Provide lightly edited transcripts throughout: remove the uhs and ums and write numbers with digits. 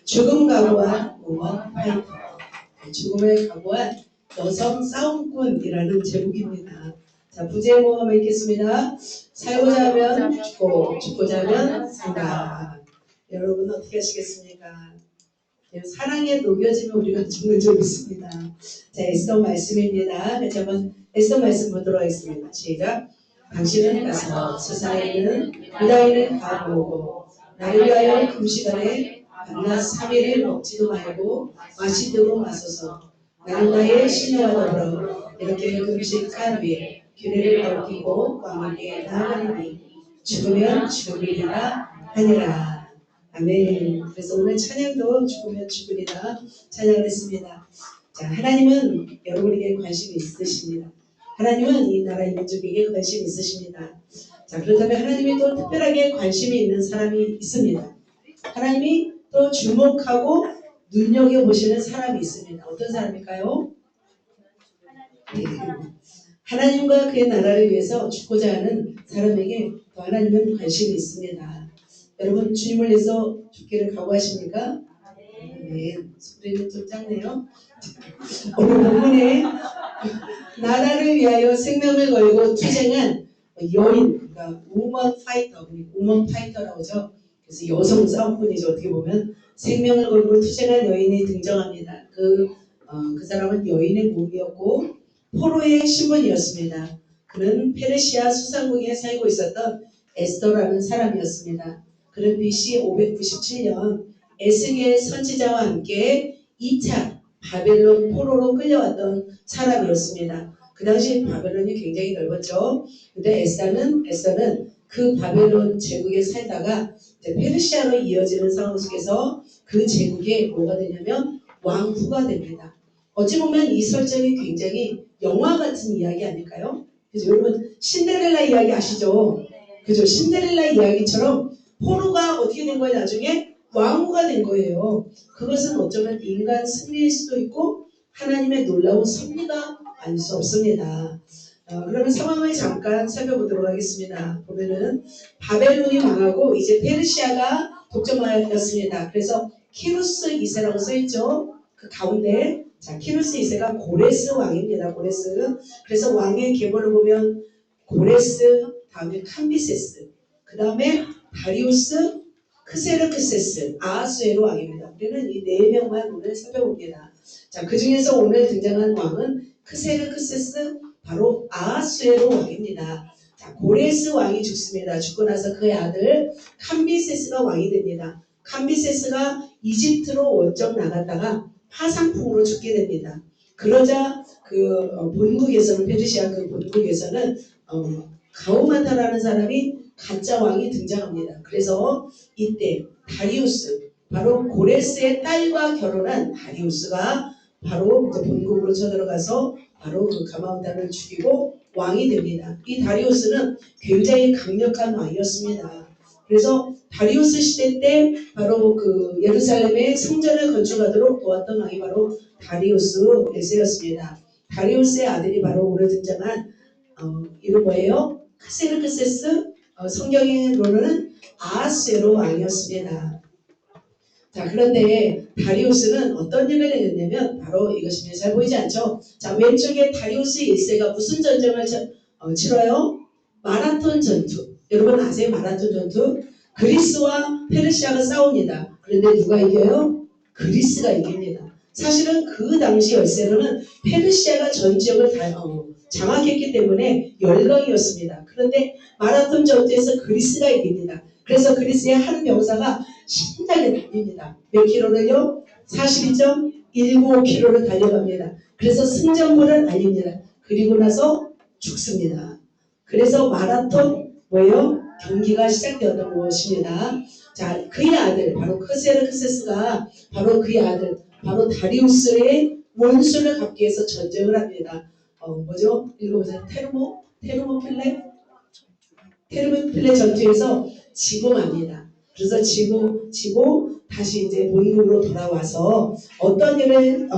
죽음 각오한 우먼 파이터. 죽음을 각오한 여성 싸움꾼이라는 제목입니다. 자, 부제목 한번 읽겠습니다. 살고자 하면 죽고, 죽고자 하면 산다. 여러분 어떻게 하시겠습니까? 사랑에 녹여지면 우리가 죽는 줄 믿습니다. 자, 에스더 말씀입니다. 같이 한번 에스더 말씀 보도록 하겠습니다. 시작. 당신은 가서 세상에 있는 유다인을 다 모으고 나를 위하여 금시간에 밤낮 3일을 먹지도 말고 마시도록 마소서. 나는 나의 신녀와 더불어 이렇게 금식한 후에 규례를 어기고 왕에게 나아가리니 죽으면 죽으리라 하니라. 아멘. 그래서 오늘 찬양도 죽으면 죽으리라 찬양을 했습니다. 자, 하나님은 여러분에게 관심이 있으십니다. 하나님은 이 나라의 민족에게 관심이 있으십니다. 자, 그렇다면 하나님이 또 특별하게 관심이 있는 사람이 있습니다. 하나님이 또 주목하고 눈여겨보시는 사람이 있습니다. 어떤 사람일까요? 네. 하나님과 그의 나라를 위해서 죽고자 하는 사람에게 또 하나님은 관심이 있습니다. 여러분 주님을 위해서 죽기를 각오하십니까? 네. 소리는 좀 작네요. 오늘 본문에 나라를 위하여 생명을 걸고 투쟁한 여인, 그러니까 우먼 파이터라고 하죠. 그래서 여성 싸움꾼이죠. 어떻게 보면 생명을 걸고 투쟁한 여인이 등장합니다. 그 사람은 여인의 몸이었고 포로의 신분이었습니다. 그는 페르시아 수상국에 살고 있었던 에스더라는 사람이었습니다. 그는 BC 597년 에스겔 선지자와 함께 2차 바벨론 포로로 끌려왔던 사람이었습니다. 그 당시 바벨론이 굉장히 넓었죠. 근데 에스더는 그 바벨론 제국에 살다가 이제 페르시아로 이어지는 상황 속에서 그 제국에 뭐가 되냐면 왕후가 됩니다. 어찌 보면 이 설정이 굉장히 영화 같은 이야기 아닐까요? 그죠? 여러분 신데렐라 이야기 아시죠? 그죠? 신데렐라 이야기처럼 포로가 어떻게 된 거예요? 나중에 왕후가 된 거예요. 그것은 어쩌면 인간 승리일 수도 있고 하나님의 놀라운 섭리가 아닐 수 없습니다. 그러면 상황을 잠깐 살펴보도록 하겠습니다. 보면은 바벨론이 망하고 이제 페르시아가 독점하였습니다. 그래서 키루스 2세라고 써있죠. 그 가운데 자 키루스 2세가 고레스 왕입니다. 고레스. 그래서 왕의 계보를 보면 고레스, 다음에 캄비세스, 그 다음에 다리우스, 크세르크세스, 아하수에로 왕입니다. 우리는 이 4명만 오늘 살펴봅니다. 자, 그 중에서 오늘 등장한 왕은 크세르크세스, 바로 아하수에로 왕입니다. 자, 고레스 왕이 죽습니다. 죽고 나서 그의 아들 캄비세스가 왕이 됩니다. 캄비세스가 이집트로 원정 나갔다가 파상풍으로 죽게 됩니다. 그러자 그 본국에서는 페르시아 그 본국에서는 가우마타라는 사람이 가짜 왕이 등장합니다. 그래서 이때 다리우스, 바로 고레스의 딸과 결혼한 다리우스가 바로 본국으로 쳐들어가서 바로 그 가마우타를 죽이고 왕이 됩니다. 이 다리우스는 굉장히 강력한 왕이었습니다. 그래서 다리우스 시대 때 바로 그 예루살렘에 성전을 건축하도록 도왔던 왕이 바로 다리우스 1세였습니다. 다리우스의 아들이 바로 오늘 등장한 이름 뭐예요? 크세르크세스, 성경으로는 아하스에로 왕이었습니다. 자, 그런데 다리우스는 어떤 일을 했냐면 바로 이것이 잘 보이지 않죠? 자, 왼쪽에 다리우스 1세가 무슨 전쟁을 치러요? 마라톤 전투. 여러분 아세요? 마라톤 전투? 그리스와 페르시아가 싸웁니다. 그런데 누가 이겨요? 그리스가 이깁니다. 사실은 그 당시 열세로는 페르시아가 전 지역을 다 장악했기 때문에 열강이었습니다. 그런데 마라톤 전투에서 그리스가 이깁니다. 그래서 그리스의 한 병사가 신나게 달립니다. 몇 킬로를요? 42.195km를 달려갑니다. 그래서 승전보를 알립니다. 그리고 나서 죽습니다. 그래서 마라톤 뭐예요? 경기가 시작되었던 것입니다. 자, 그의 아들 바로 크세르크세스가 바로 그의 아들 바로 다리우스의 원수를 갚기 위해서 전쟁을 합니다. 뭐죠? 읽어보세요. 테르모필레 전투에서 지고 맙니다. 그래서 지고 다시 이제 본국으로 돌아와서 어떤 일을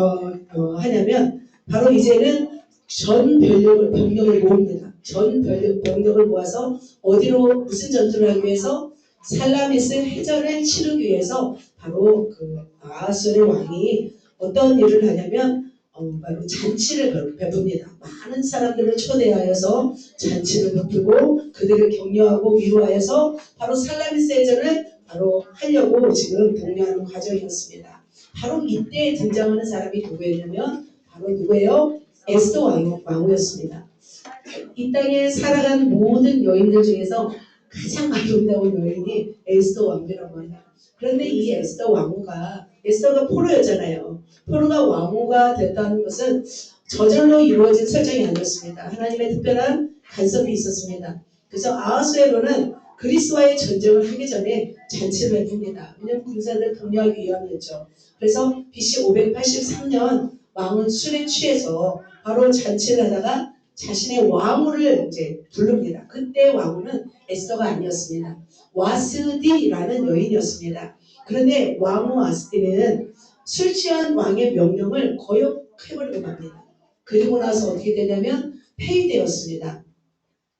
하냐면 바로 이제는 전 병력을 모읍니다. 전 병력을 모아서 어디로 무슨 전투를 하기 위해서 살라미스 해전을 치르기 위해서 바로 그 아하수의 왕이 어떤 일을 하냐면 바로 잔치를 베풉니다. 많은 사람들을 초대하여서 잔치를 베풀고 그들을 격려하고 위로하여서 바로 살라미스 해전을 바로 하려고 지금 독려하는 과정이었습니다. 바로 이때 등장하는 사람이 누구였냐면 바로 누구예요? 에스더 왕후였습니다. 이 땅에 살아간 모든 여인들 중에서 가장 아름다운 여인이 에스더 왕비라고 합니다. 그런데 이 에스더 왕후가 에스더가 포로였잖아요. 포로가 왕후가 됐다는 것은 저절로 이루어진 설정이 아니었습니다. 하나님의 특별한 간섭이 있었습니다. 그래서 아하수에로는 그리스와의 전쟁을 하기 전에 잔치를 베풉니다. 왜냐하면 군사들을 격려하기 위함이었죠. 그래서 BC 583년 왕은 술에 취해서 바로 잔치를 하다가 자신의 왕후를 이제 부릅니다. 그때 왕후는 에스더가 아니었습니다. 와스디라는 여인이었습니다. 그런데 왕후 와스디는 술 취한 왕의 명령을 거역해버리고 맙니다. 그리고 나서 어떻게 되냐면 폐위되었습니다.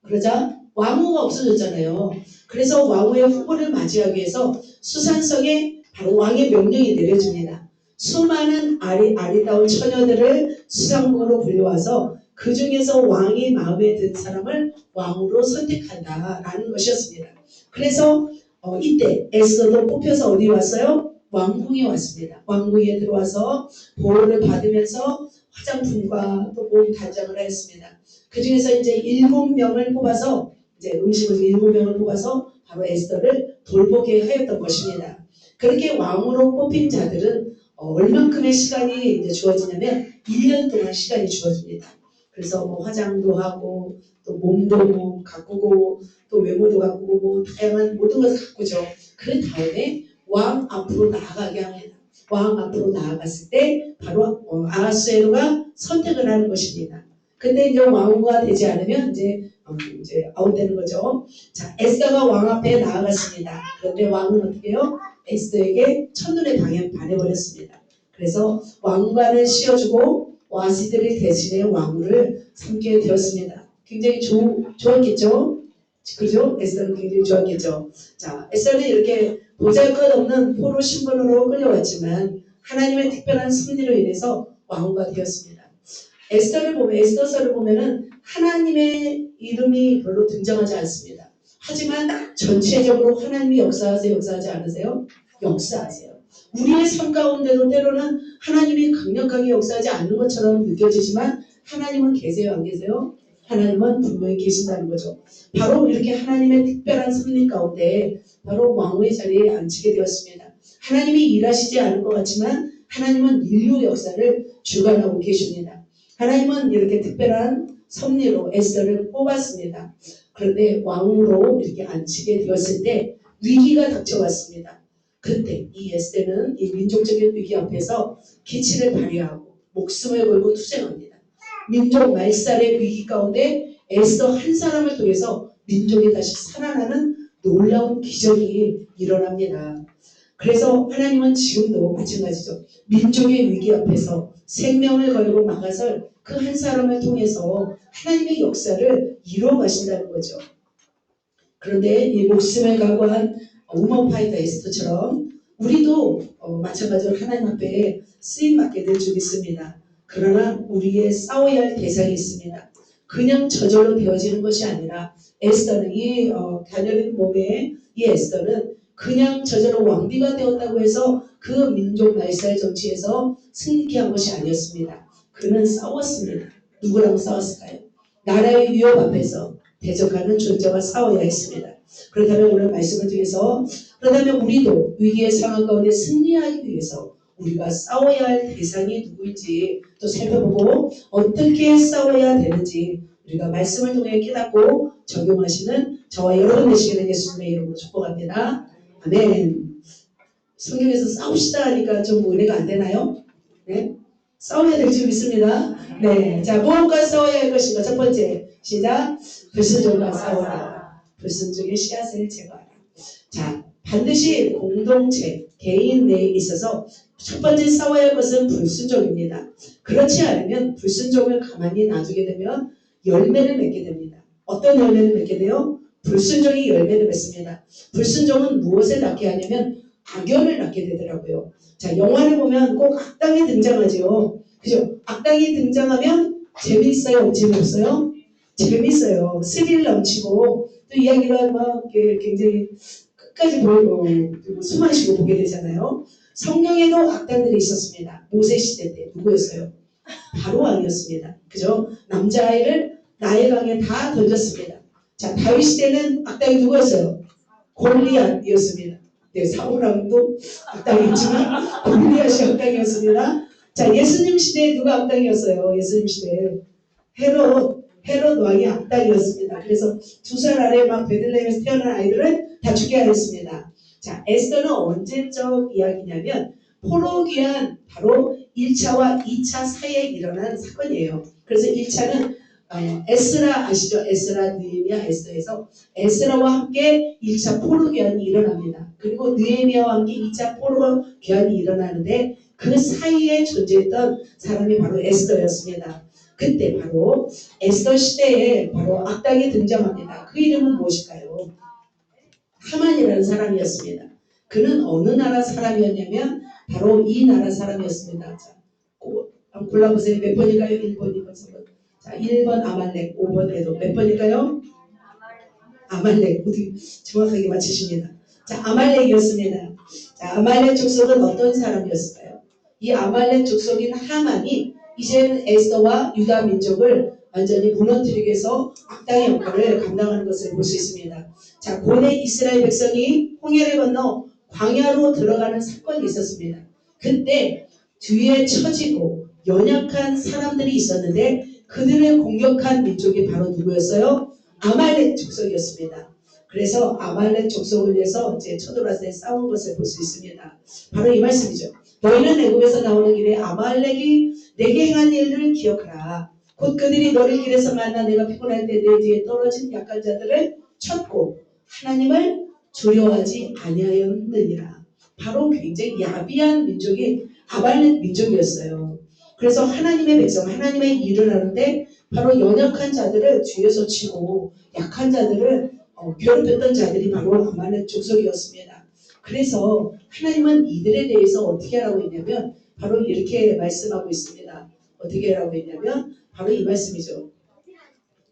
그러자 왕후가 없어졌잖아요. 그래서 왕후의 후보를 맞이하기 위해서 수산성에 바로 왕의 명령이 내려집니다. 수많은 아리따운 처녀들을 수상궁으로 불려와서 그 중에서 왕이 마음에 든 사람을 왕으로 선택한다라는 것이었습니다. 그래서 이때 에스더도 뽑혀서 어디 왔어요? 왕궁에 왔습니다. 왕궁에 들어와서 보호를 받으면서 화장품과 또 몸 단장을 했습니다. 그 중에서 이제 7명을 뽑아서 이제 음식을 7명을 뽑아서 바로 에스더를 돌보게 하였던 것입니다. 그렇게 왕으로 뽑힌 자들은 얼만큼의 시간이 이제 주어지냐면 1년 동안 시간이 주어집니다. 그래서 뭐 화장도 하고 또 몸도 뭐 가꾸고 또 외모도 가꾸고 뭐 다양한 모든 것을 가꾸죠. 그 다음에 왕 앞으로 나아가게 합니다. 왕 앞으로 나아갔을 때 바로 아하수에로가 선택을 하는 것입니다. 근데 이제 왕후가 되지 않으면 이제 아웃되는 거죠. 자, 에스더가 왕 앞에 나아갔습니다. 그런데 왕은 어떻게 해요? 에스더에게 첫눈에 반해버렸습니다. 그래서 왕관을 씌워주고 와시들이 대신에 왕후를 삼게 되었습니다. 굉장히 좋았겠죠? 그죠? 에스더는 굉장히 좋았겠죠. 자, 에스더는 이렇게 보잘것없는 포로 신분으로 끌려왔지만 하나님의 특별한 섭리로 인해서 왕후가 되었습니다. 에스더서를 보면은 하나님의 이름이 별로 등장하지 않습니다. 하지만 전체적으로 하나님이 역사하지 않으세요? 역사하세요. 우리의 삶 가운데도 때로는 하나님이 강력하게 역사하지 않는 것처럼 느껴지지만 하나님은 계세요, 안 계세요? 하나님은 분명히 계신다는 거죠. 바로 이렇게 하나님의 특별한 섭리 가운데 바로 왕후의 자리에 앉히게 되었습니다. 하나님이 일하시지 않을 것 같지만 하나님은 인류 역사를 주관하고 계십니다. 하나님은 이렇게 특별한 섭리로 에스더를 뽑았습니다. 그런데 왕으로 이렇게 앉히게 되었을 때 위기가 닥쳐왔습니다. 그때 이 에스더는 이 민족적인 위기 앞에서 기치를 발휘하고 목숨을 걸고 투쟁합니다. 민족 말살의 위기 가운데 에스더 한 사람을 통해서 민족이 다시 살아나는 놀라운 기적이 일어납니다. 그래서 하나님은 지금도 마찬가지죠. 민족의 위기 앞에서 생명을 걸고 막아설 그 한 사람을 통해서 하나님의 역사를 이루어 가신다는 거죠. 그런데 이 목숨을 각오한 우먼파이터 에스더처럼 우리도 마찬가지로 하나님 앞에 쓰임받게 될 줄 믿습니다. 그러나 우리의 싸워야 할 대상이 있습니다. 그냥 저절로 되어지는 것이 아니라 에스더는 이 가녀린 몸의 이 에스더는 그냥 저절로 왕비가 되었다고 해서 그 민족 말살 정치에서 승리케 한 것이 아니었습니다. 그는 싸웠습니다. 누구랑 싸웠을까요? 나라의 위협 앞에서 대적하는 존재와 싸워야 했습니다. 그렇다면 오늘 말씀을 통해서 그렇다면 우리도 위기의 상황 가운데 승리하기 위해서 우리가 싸워야 할 대상이 누구인지 또 살펴보고 어떻게 싸워야 되는지 우리가 말씀을 통해 깨닫고 적용하시는 저와 여러분 되시기를 예수님의 이름으로 축복합니다. 아멘. 성경에서 싸웁시다 하니까 좀 은혜가 안 되나요? 네? 싸워야 될 줄 믿습니다. 네. 자, 무엇과 싸워야 할 것인가? 첫 번째. 시작. 불순종과 싸워라. 불순종의 씨앗을 제거하라. 자, 반드시 공동체, 개인 내에 있어서 첫 번째 싸워야 할 것은 불순종입니다. 그렇지 않으면 불순종을 가만히 놔두게 되면 열매를 맺게 됩니다. 어떤 열매를 맺게 돼요? 불순종이 열매를 맺습니다. 불순종은 무엇을 낳게 하냐면 악연을 낳게 되더라고요. 자, 영화를 보면 꼭 악당이 등장하죠. 그죠? 악당이 등장하면 재미있어요? 재미없어요? 재밌어요. 스릴 넘치고 또 이야기가 막 굉장히 끝까지 보이고 숨 마시고 보게 되잖아요. 성경에도 악당들이 있었습니다. 모세 시대 때 누구였어요? 바로 왕이었습니다. 그죠? 남자아이를 나일강에 다 던졌습니다. 자, 다윗 시대는 악당이 누구였어요? 골리앗이었습니다. 네, 사울왕도 악당이었지만 골리앗이 악당이었습니다. 자, 예수님 시대에 누가 악당이었어요? 예수님 시대에 헤롯 왕이 악당이었습니다. 그래서 2살 아래 막 베들레헴에서 태어난 아이들을 다 죽게 하였습니다. 자, 에스더는 언제적 이야기냐면 포로기한 바로 1차와 2차 사이에 일어난 사건이에요. 그래서 1차는 에스라 아시죠? 에스라, 느헤미야, 에스더에서 에스라와 함께 1차 포로기한이 일어납니다. 그리고 느헤미야와 함께 2차 포로기한이 일어나는데 그 사이에 존재했던 사람이 바로 에스더였습니다. 그때 바로 에스더 시대에 바로 악당이 등장합니다. 그 이름은 무엇일까요? 하만이라는 사람이었습니다. 그는 어느 나라 사람이었냐면 바로 이 나라 사람이었습니다. 자, 한번 골라보세요. 몇 번일까요? 1번, 2번, 3번. 자, 1번 아말렉, 5번에도 몇 번일까요? 아말렉. 어떻게 정확하게 맞히십니다. 자, 아말렉이었습니다. 자, 아말렉 족속은 어떤 사람이었을까요? 이 아말렉 족속인 하만이 이제는 에스더와 유다 민족을 완전히 무너뜨리기 위해서 악당의 역할을 감당하는 것을 볼 수 있습니다. 자, 고대 이스라엘 백성이 홍해를 건너 광야로 들어가는 사건이 있었습니다. 그때 뒤에 처지고 연약한 사람들이 있었는데 그들을 공격한 민족이 바로 누구였어요? 아말렉 족속이었습니다. 그래서 아말렉 족속을 위해서 이제 쳐들어와서 싸운 것을 볼 수 있습니다. 바로 이 말씀이죠. 너희는 애굽에서 나오는 길에 아말렉이 내게 행한 일들을 기억하라. 곧 그들이 너를 길에서 만나 내가 피곤할 때 내 뒤에 떨어진 약한 자들을 쳤고 하나님을 두려워하지 아니하였느니라. 바로 굉장히 야비한 민족이 아말렉 민족이었어요. 그래서 하나님의 백성, 하나님의 일을 하는데 바로 연약한 자들을 뒤에서 치고 약한 자들을 괴롭혔던 자들이 바로 아말렉 족속이었습니다. 그래서 하나님은 이들에 대해서 어떻게 하라고 했냐면 바로 이렇게 말씀하고 있습니다. 어떻게 하라고 했냐면 바로 이 말씀이죠.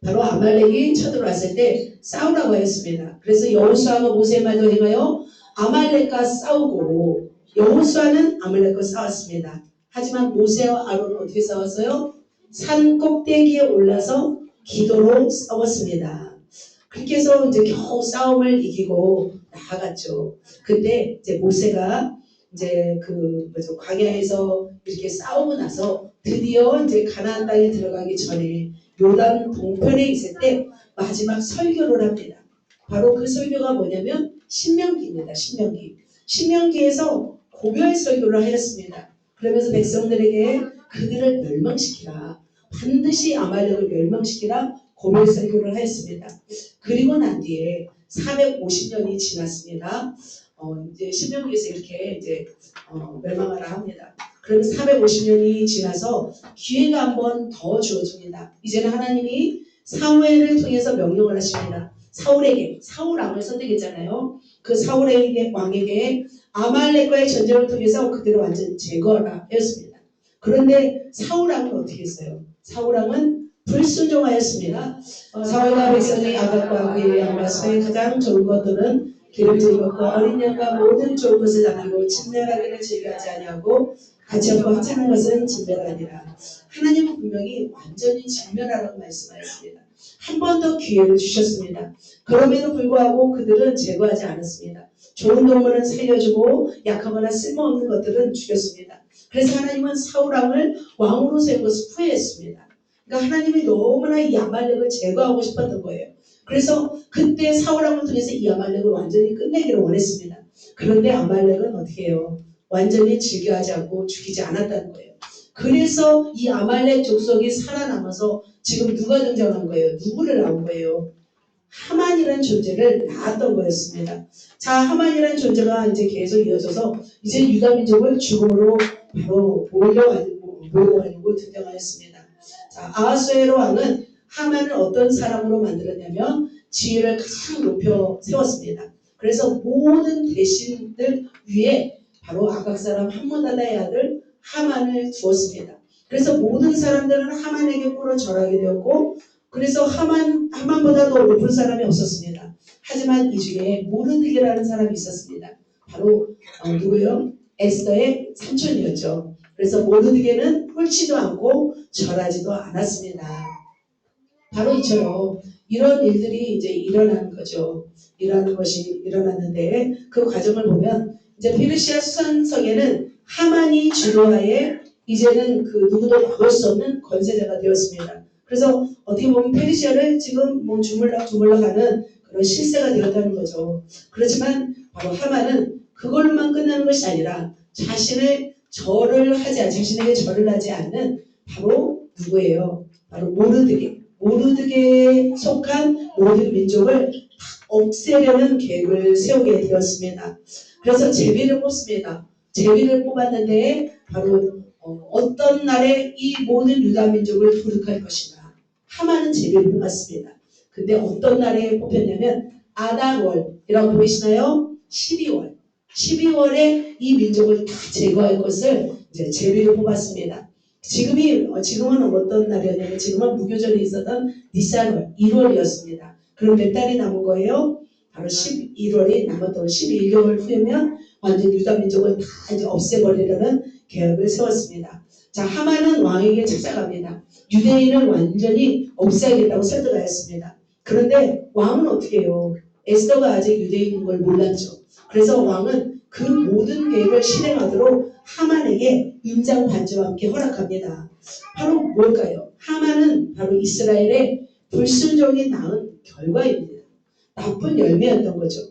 바로 아말렉이 쳐들어왔을 때 싸우라고 했습니다. 그래서 여호수아가 모세의 말도 행하여 아말렉과 싸우고 여호수아는 아말렉과 싸웠습니다. 하지만 모세와 아론은 어떻게 싸웠어요? 산 꼭대기에 올라서 기도로 싸웠습니다. 그렇게 해서 이제 겨우 싸움을 이기고 나아갔죠. 근데 이제 모세가 이제 광야에서 이렇게 싸우고 나서 드디어 이제 가나안 땅에 들어가기 전에 요단 동편에 있을 때 마지막 설교를 합니다. 바로 그 설교가 뭐냐면 신명기입니다. 신명기에서 고별 설교를 하였습니다. 그러면서 백성들에게 그들을 멸망시키라. 반드시 아말렉을 멸망시키라. 고별 설교를 하였습니다. 그리고 난 뒤에 450년이 지났습니다. 이제 신명기에서 이렇게 이제 멸망하라 합니다. 그럼 450년이 지나서 기회가 한 번 더 주어집니다. 이제는 하나님이 사무엘을 통해서 명령을 하십니다. 사울 왕을 선택했잖아요. 그 사울 왕에게 아말렉과의 전쟁을 통해서 그들을 완전 제거하라 했습니다. 그런데 사울 왕은 어떻게 했어요? 사울 왕은 불순종하였습니다. 사울과 백성의 아각과 그의 양과 소의 가장 좋은 것들은 기름진 것과 어린 양과 모든 좋은 것을 남기고 진멸하기를 즐겨하지 아니하고 가치없고 하찮은 것은 진멸하니라. 하나님은 분명히 완전히 진멸하라고 말씀하였습니다. 한 번 더 기회를 주셨습니다. 그럼에도 불구하고 그들은 제거하지 않았습니다. 좋은 동물은 살려주고 약하거나 쓸모없는 것들은 죽였습니다. 그래서 하나님은 사울 왕을 왕으로 세운 것을 후회했습니다. 그러니까 하나님이 너무나 이 아말렉을 제거하고 싶었던 거예요. 그래서 그때 사울 왕을 통해서 이 아말렉을 완전히 끝내기를 원했습니다. 그런데 아말렉은 어떻게 해요? 완전히 즐겨하지 않고 죽이지 않았다는 거예요. 그래서 이 아말렉 족속이 살아남아서 지금 누가 등장한 거예요? 누구를 낳은 거예요? 하만이라는 존재를 낳았던 거였습니다. 자, 하만이라는 존재가 이제 계속 이어져서 이제 유다 민족을 죽음으로 바로 몰려가지고 등장하였습니다. 자, 아하수에로 왕은 하만을 어떤 사람으로 만들었냐면 지위를 가장 높여 세웠습니다. 그래서 모든 대신들 위에 바로 아각 사람 함므다다의 아들 하만을 두었습니다. 그래서 모든 사람들은 하만에게 꿇어 절하게 되었고, 그래서 하만보다 더 높은 사람이 없었습니다. 하지만 이 중에 모르드게라는 사람이 있었습니다. 바로 누구요? 에스더의 삼촌이었죠. 그래서 모르드게는 홀치도 않고 절하지도 않았습니다. 바로 이처럼 이런 일들이 이제 일어나는 거죠. 일어나는 것이 일어났는데 그 과정을 보면 이제 페르시아 수산성에는 하만이 주도하에 이제는 그 누구도 막을 수 없는 권세자가 되었습니다. 그래서 어떻게 보면 페르시아를 지금 뭐 주물럭주물럭하는 그런 실세가 되었다는 거죠. 그렇지만 바로 하만은 그걸로만 끝나는 것이 아니라 자신에게 절을 하지 않는 바로 누구예요? 바로 모르드게에 속한 모든 민족을 없애려는 계획을 세우게 되었습니다. 그래서 제비를 뽑습니다. 제비를 뽑았는데 바로 어떤 날에 이 모든 유다 민족을 도륙할 것인가. 하만은 제비를 뽑았습니다. 근데 어떤 날에 뽑혔냐면 아달월이라고 보이시나요? 12월. 12월에 이 민족을 다 제거할 것을 이제 제비를 뽑았습니다. 지금은 어떤 날이었냐면 지금은 무교절이 있었던 니산월 1월이었습니다. 그럼 몇 달이 남은 거예요? 바로 11월이 남았던 11개월 후에면 완전 유다 민족을 다 이제 없애버리려는 계획을 세웠습니다. 자, 하만은 왕에게 찾아갑니다. 유대인을 완전히 없애야겠다고 설득하였습니다. 그런데 왕은 어떻게 해요? 에스더가 아직 유대인인 걸 몰랐죠. 그래서 왕은 그 모든 계획을 실행하도록 하만에게 임장 반지와 함께 허락합니다. 바로 뭘까요? 하만은 바로 이스라엘의 불순종이 낳은 결과입니다. 나쁜 열매였던 거죠.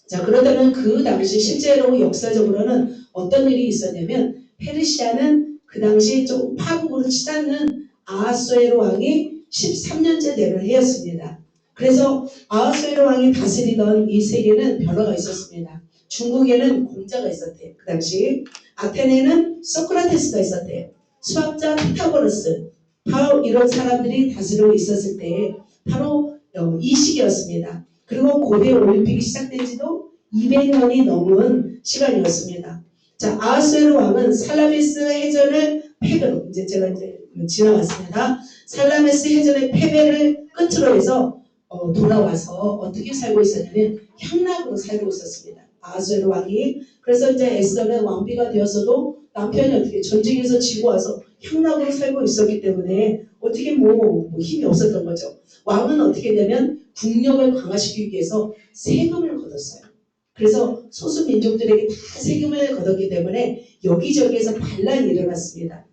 자, 그렇다면 그 당시 실제로 역사적으로는 어떤 일이 있었냐면 페르시아는 그 당시 좀 파국으로 치닫는 아하수에로 왕이 13년째 대를 해였습니다. 그래서 아하수에로 왕이 다스리던 이 세계는 변화가 있었습니다. 중국에는 공자가 있었대요. 그 당시 아테네는 소크라테스가 있었대요. 수학자 피타고라스, 바로 이런 사람들이 다스리고 있었을 때 바로 이 시기였습니다. 그리고 고대 올림픽이 시작된 지도 200년이 넘은 시간이었습니다. 자, 아하수에로 왕은 살라미스 해전을 패배로, 제가 지나갔습니다. 살라미스 해전의 패배를 끝으로 해서 돌아와서 어떻게 살고 있었냐면 향락으로 살고 있었습니다. 아하수에로 왕이. 그래서 이제 에스더는 왕비가 되었어도 남편이 어떻게 전쟁에서 지고 와서 향락으로 살고 있었기 때문에 어떻게 뭐 힘이 없었던 거죠. 왕은 어떻게 되면 국력을 강화시키기 위해서 세금을 걷었어요. 그래서 소수 민족들에게 다 세금을 걷었기 때문에 여기저기에서 반란이 일어났습니다.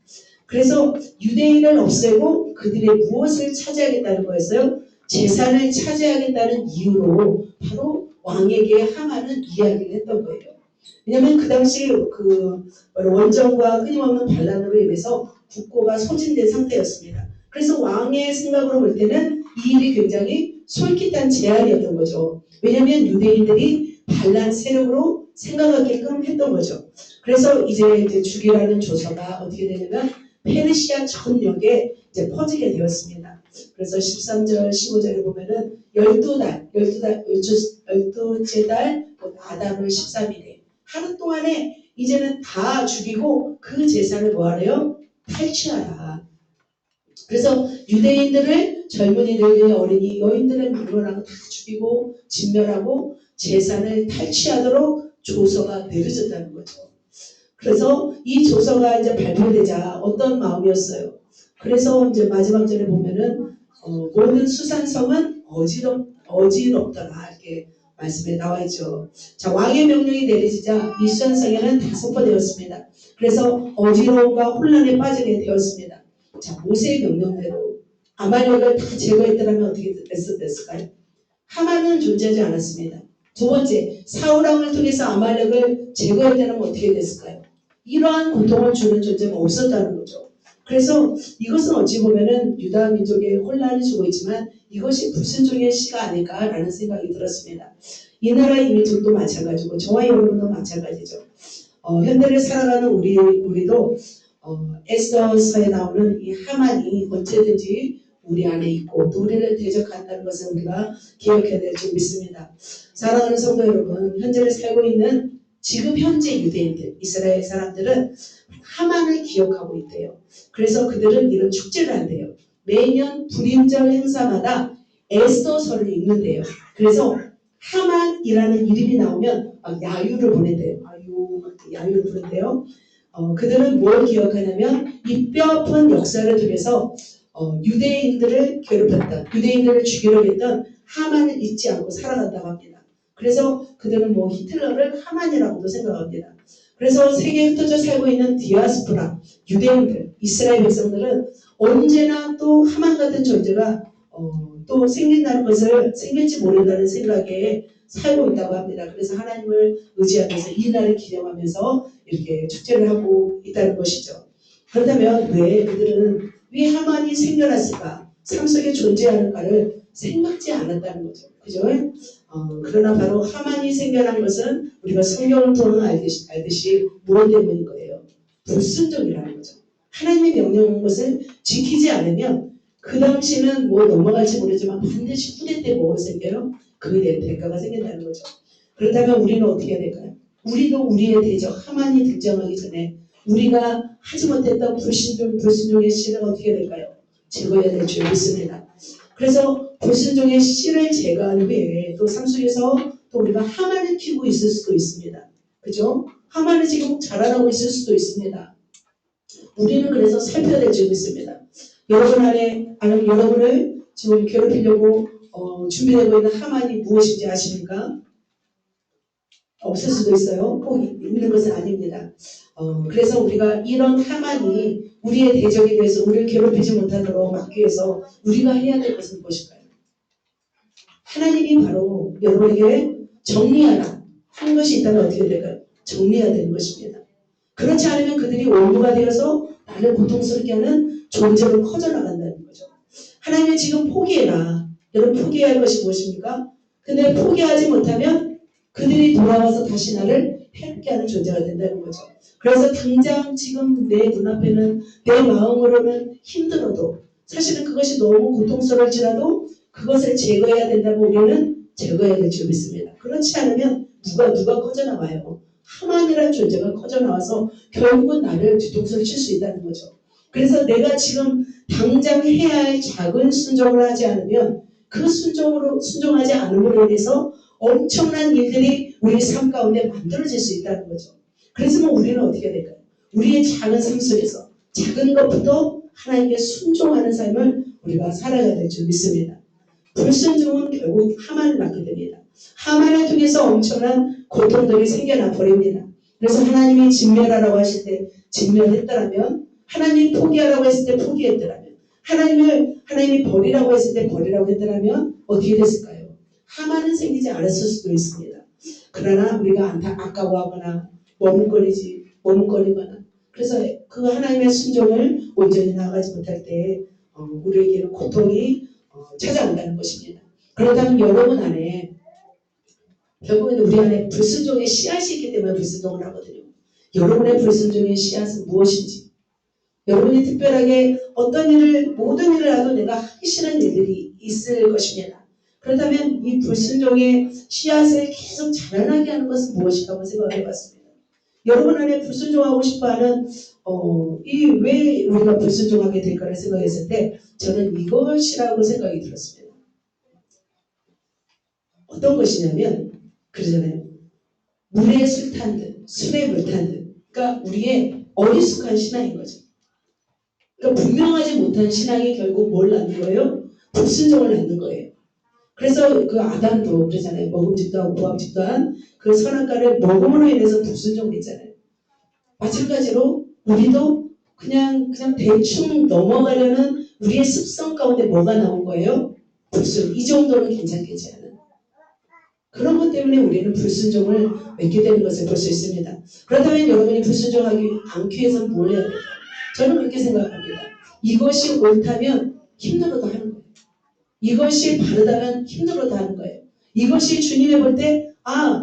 그래서 유대인을 없애고 그들의 무엇을 차지하겠다는 거였어요? 재산을 차지하겠다는 이유로 바로 왕에게 하만은 이야기를 했던 거예요. 왜냐하면 그 당시 그 원정과 끊임없는 반란으로 인해서 국고가 소진된 상태였습니다. 그래서 왕의 생각으로 볼 때는 이 일이 굉장히 솔깃한 제안이었던 거죠. 왜냐하면 유대인들이 반란 세력으로 생각하게끔 했던 거죠. 그래서 이제 죽이라는 조서가 어떻게 되냐면 페르시아 전역에 이제 퍼지게 되었습니다. 그래서 13절, 15절에 보면은 12째 달 아달월 13일에 하루 동안에 이제는 다 죽이고 그 재산을 뭐하래요? 탈취하라. 그래서 유대인들을 젊은이들, 어린이, 여인들을 막론하고 다 죽이고 진멸하고 재산을 탈취하도록 조서가 내려졌다는 거죠. 그래서 이 조서가 이제 발표되자 어떤 마음이었어요? 그래서 이제 마지막 절에 보면은 모든 수산성은 어지럽더라 이렇게 말씀에 나와 있죠. 자, 왕의 명령이 내려지자 이 수산성에는 다 선포되었습니다. 그래서 어지러움과 혼란에 빠지게 되었습니다. 자, 모세의 명령대로 아말렉을 다 제거했더라면 어떻게 됐을까요? 하만은 존재하지 않았습니다. 두 번째, 사울왕을 통해서 아말렉을 제거했다면 어떻게 됐을까요? 이러한 고통을 주는 존재가 없었다는 거죠. 그래서 이것은 어찌 보면은 유다 민족의 혼란을 주고 있지만 이것이 불순종의 시가 아닐까라는 생각이 들었습니다. 이 나라의 민족도 마찬가지고 저와 여러분도 마찬가지죠. 현대를 살아가는 우리도 에스더서에 나오는 이 하만이 언제든지 우리 안에 있고 또 우리를 대적한다는 것을 우리가 기억해야 될 줄 믿습니다. 사랑하는 성도 여러분, 현재를 살고 있는 지금 현재 유대인들, 이스라엘 사람들은 하만을 기억하고 있대요. 그래서 그들은 이런 축제를 한대요. 매년 불임절 행사마다 에스더서를 읽는데요. 그래서 하만이라는 이름이 나오면 막 야유를 보낸대요. 야유를 부른대요. 그들은 뭘 기억하냐면 이 뼈아픈 역사를 통해서 유대인들을 괴롭혔던, 유대인들을 죽이려고 했던 하만을 잊지 않고 살아간다고 합니다. 그래서 그들은 뭐 히틀러를 하만이라고도 생각합니다. 그래서 세계에 흩어져 살고 있는 디아스포라, 유대인들, 이스라엘 백성들은 언제나 또 하만 같은 존재가 또 생긴다는 것을 생길지 모른다는 생각에 살고 있다고 합니다. 그래서 하나님을 의지하면서 이 날을 기념하면서 이렇게 축제를 하고 있다는 것이죠. 그렇다면 왜 그들은 왜 하만이 생겨났을까? 삶 속에 존재하는가를 생각지 않았다는 거죠. 그죠? 그러나 바로 하만이 생겨난 것은 우리가 성경을 통해 알듯이 무엇 때문인 거예요? 불순종이라는 거죠. 하나님의 명령한 것을 지키지 않으면 그 당시는 뭐 넘어갈지 모르지만 반드시 후대 때 뭐가 생겨요? 그에 대한 대가가 생긴다는 거죠. 그렇다면 우리는 어떻게 해야 될까요? 우리도 우리의 대적 하만이 등장하기 전에 우리가 하지 못했던 불순종의 씨를 어떻게 해야 될까요? 제거해야 될 줄 믿습니다. 그래서 불순종의 씨를 제거한 후에 또 삶 속에서 또 우리가 하만을 키우고 있을 수도 있습니다. 그죠? 하만을 지금 자라나고 있을 수도 있습니다. 우리는 그래서 살펴야 될 줄 믿습니다. 여러분을 지금 괴롭히려고 준비되고 있는 하만이 무엇인지 아십니까? 없을 수도 있어요. 꼭 있는 것은 아닙니다. 그래서 우리가 이런 하만이 우리의 대적에 대해서 우리를 괴롭히지 못하도록 막기 위해서 우리가 해야 될 것은 무엇일까요? 하나님이 바로 여러분에게 정리하라 한 것이 있다면 어떻게 될까요? 정리해야 되는 것입니다. 그렇지 않으면 그들이 원부가 되어서 나를 고통스럽게 하는 존재로 커져나간다는 거죠. 하나님이 지금 포기해라. 여러분 포기해야 할 것이 무엇입니까? 근데 포기하지 못하면 그들이 돌아와서 다시 나를 해롭게 하는 존재가 된다는 거죠. 그래서 당장 지금 내 눈앞에는 내 마음으로는 힘들어도 사실은 그것이 너무 고통스러울지라도 그것을 제거해야 된다고 우리는 제거해야 될 줄 믿습니다. 그렇지 않으면 누가 커져나와요. 하만이라는 존재가 커져나와서 결국은 나를 뒤통수를 칠 수 있다는 거죠. 그래서 내가 지금 당장 해야 할 작은 순종을 하지 않으면 그 순종하지 않음으로 인해서 엄청난 일들이 우리 삶 가운데 만들어질 수 있다는 거죠. 그래서 뭐 우리는 어떻게 될까요? 우리의 작은 삶 속에서 작은 것부터 하나님께 순종하는 삶을 우리가 살아가야 될 줄 믿습니다. 불순종은 결국 하만을 낳게 됩니다. 하만을 통해서 엄청난 고통들이 생겨나 버립니다. 그래서 하나님이 진멸하라고 하실 때 진멸했더라면, 하나님이 포기하라고 했을 때 포기했더라면, 하나님이 버리라고 했을 때 버리라고 했더라면 어떻게 됐을까요? 하만은 생기지 않았을 수도 있습니다. 그러나 우리가 아까워하거나 머뭇거리거나 그래서 그 하나님의 순종을 온전히 나아가지 못할 때 우리에게는 고통이 찾아온다는 것입니다. 그렇다면 여러분 안에 결국은 우리 안에 불순종의 씨앗이 있기 때문에 불순종을 하거든요. 여러분의 불순종의 씨앗은 무엇인지, 여러분이 특별하게 모든 일을 하도 내가 하기 싫은 일들이 있을 것입니다. 그렇다면 이 불순종의 씨앗을 계속 자라나게 하는 것은 무엇일까 한번 생각을 해봤습니다. 여러분 안에 불순종하고 싶어하는 왜 우리가 불순종하게 될까를 생각했을 때 저는 이것이라고 생각이 들었습니다. 어떤 것이냐면 그러잖아요. 물에 술 탄 듯, 술에 물 탄 듯. 그러니까 우리의 어리숙한 신앙인 거죠. 그러니까 분명하지 못한 신앙이 결국 뭘 낳는 거예요? 불순종을 낳는 거예요. 그래서 그 아담도 그러잖아요. 먹음직도 하고 부함직도 한 그 선악과를 먹음으로 인해서 불순종됐잖아요. 마찬가지로 우리도 그냥 대충 넘어가려는 우리의 습성 가운데 뭐가 나온 거예요? 불순. 이 정도는 괜찮겠지 않은. 그런 것 때문에 우리는 불순종을 맺게 되는 것을 볼 수 있습니다. 그렇다면 여러분이 불순종하기 않기 위해서는 뭘 해야 될까요? 저는 그렇게 생각합니다. 이것이 옳다면 힘들어도 하는 거예요. 이것이 바르다면 힘들어도 하는 거예요. 이것이 주님이 볼 때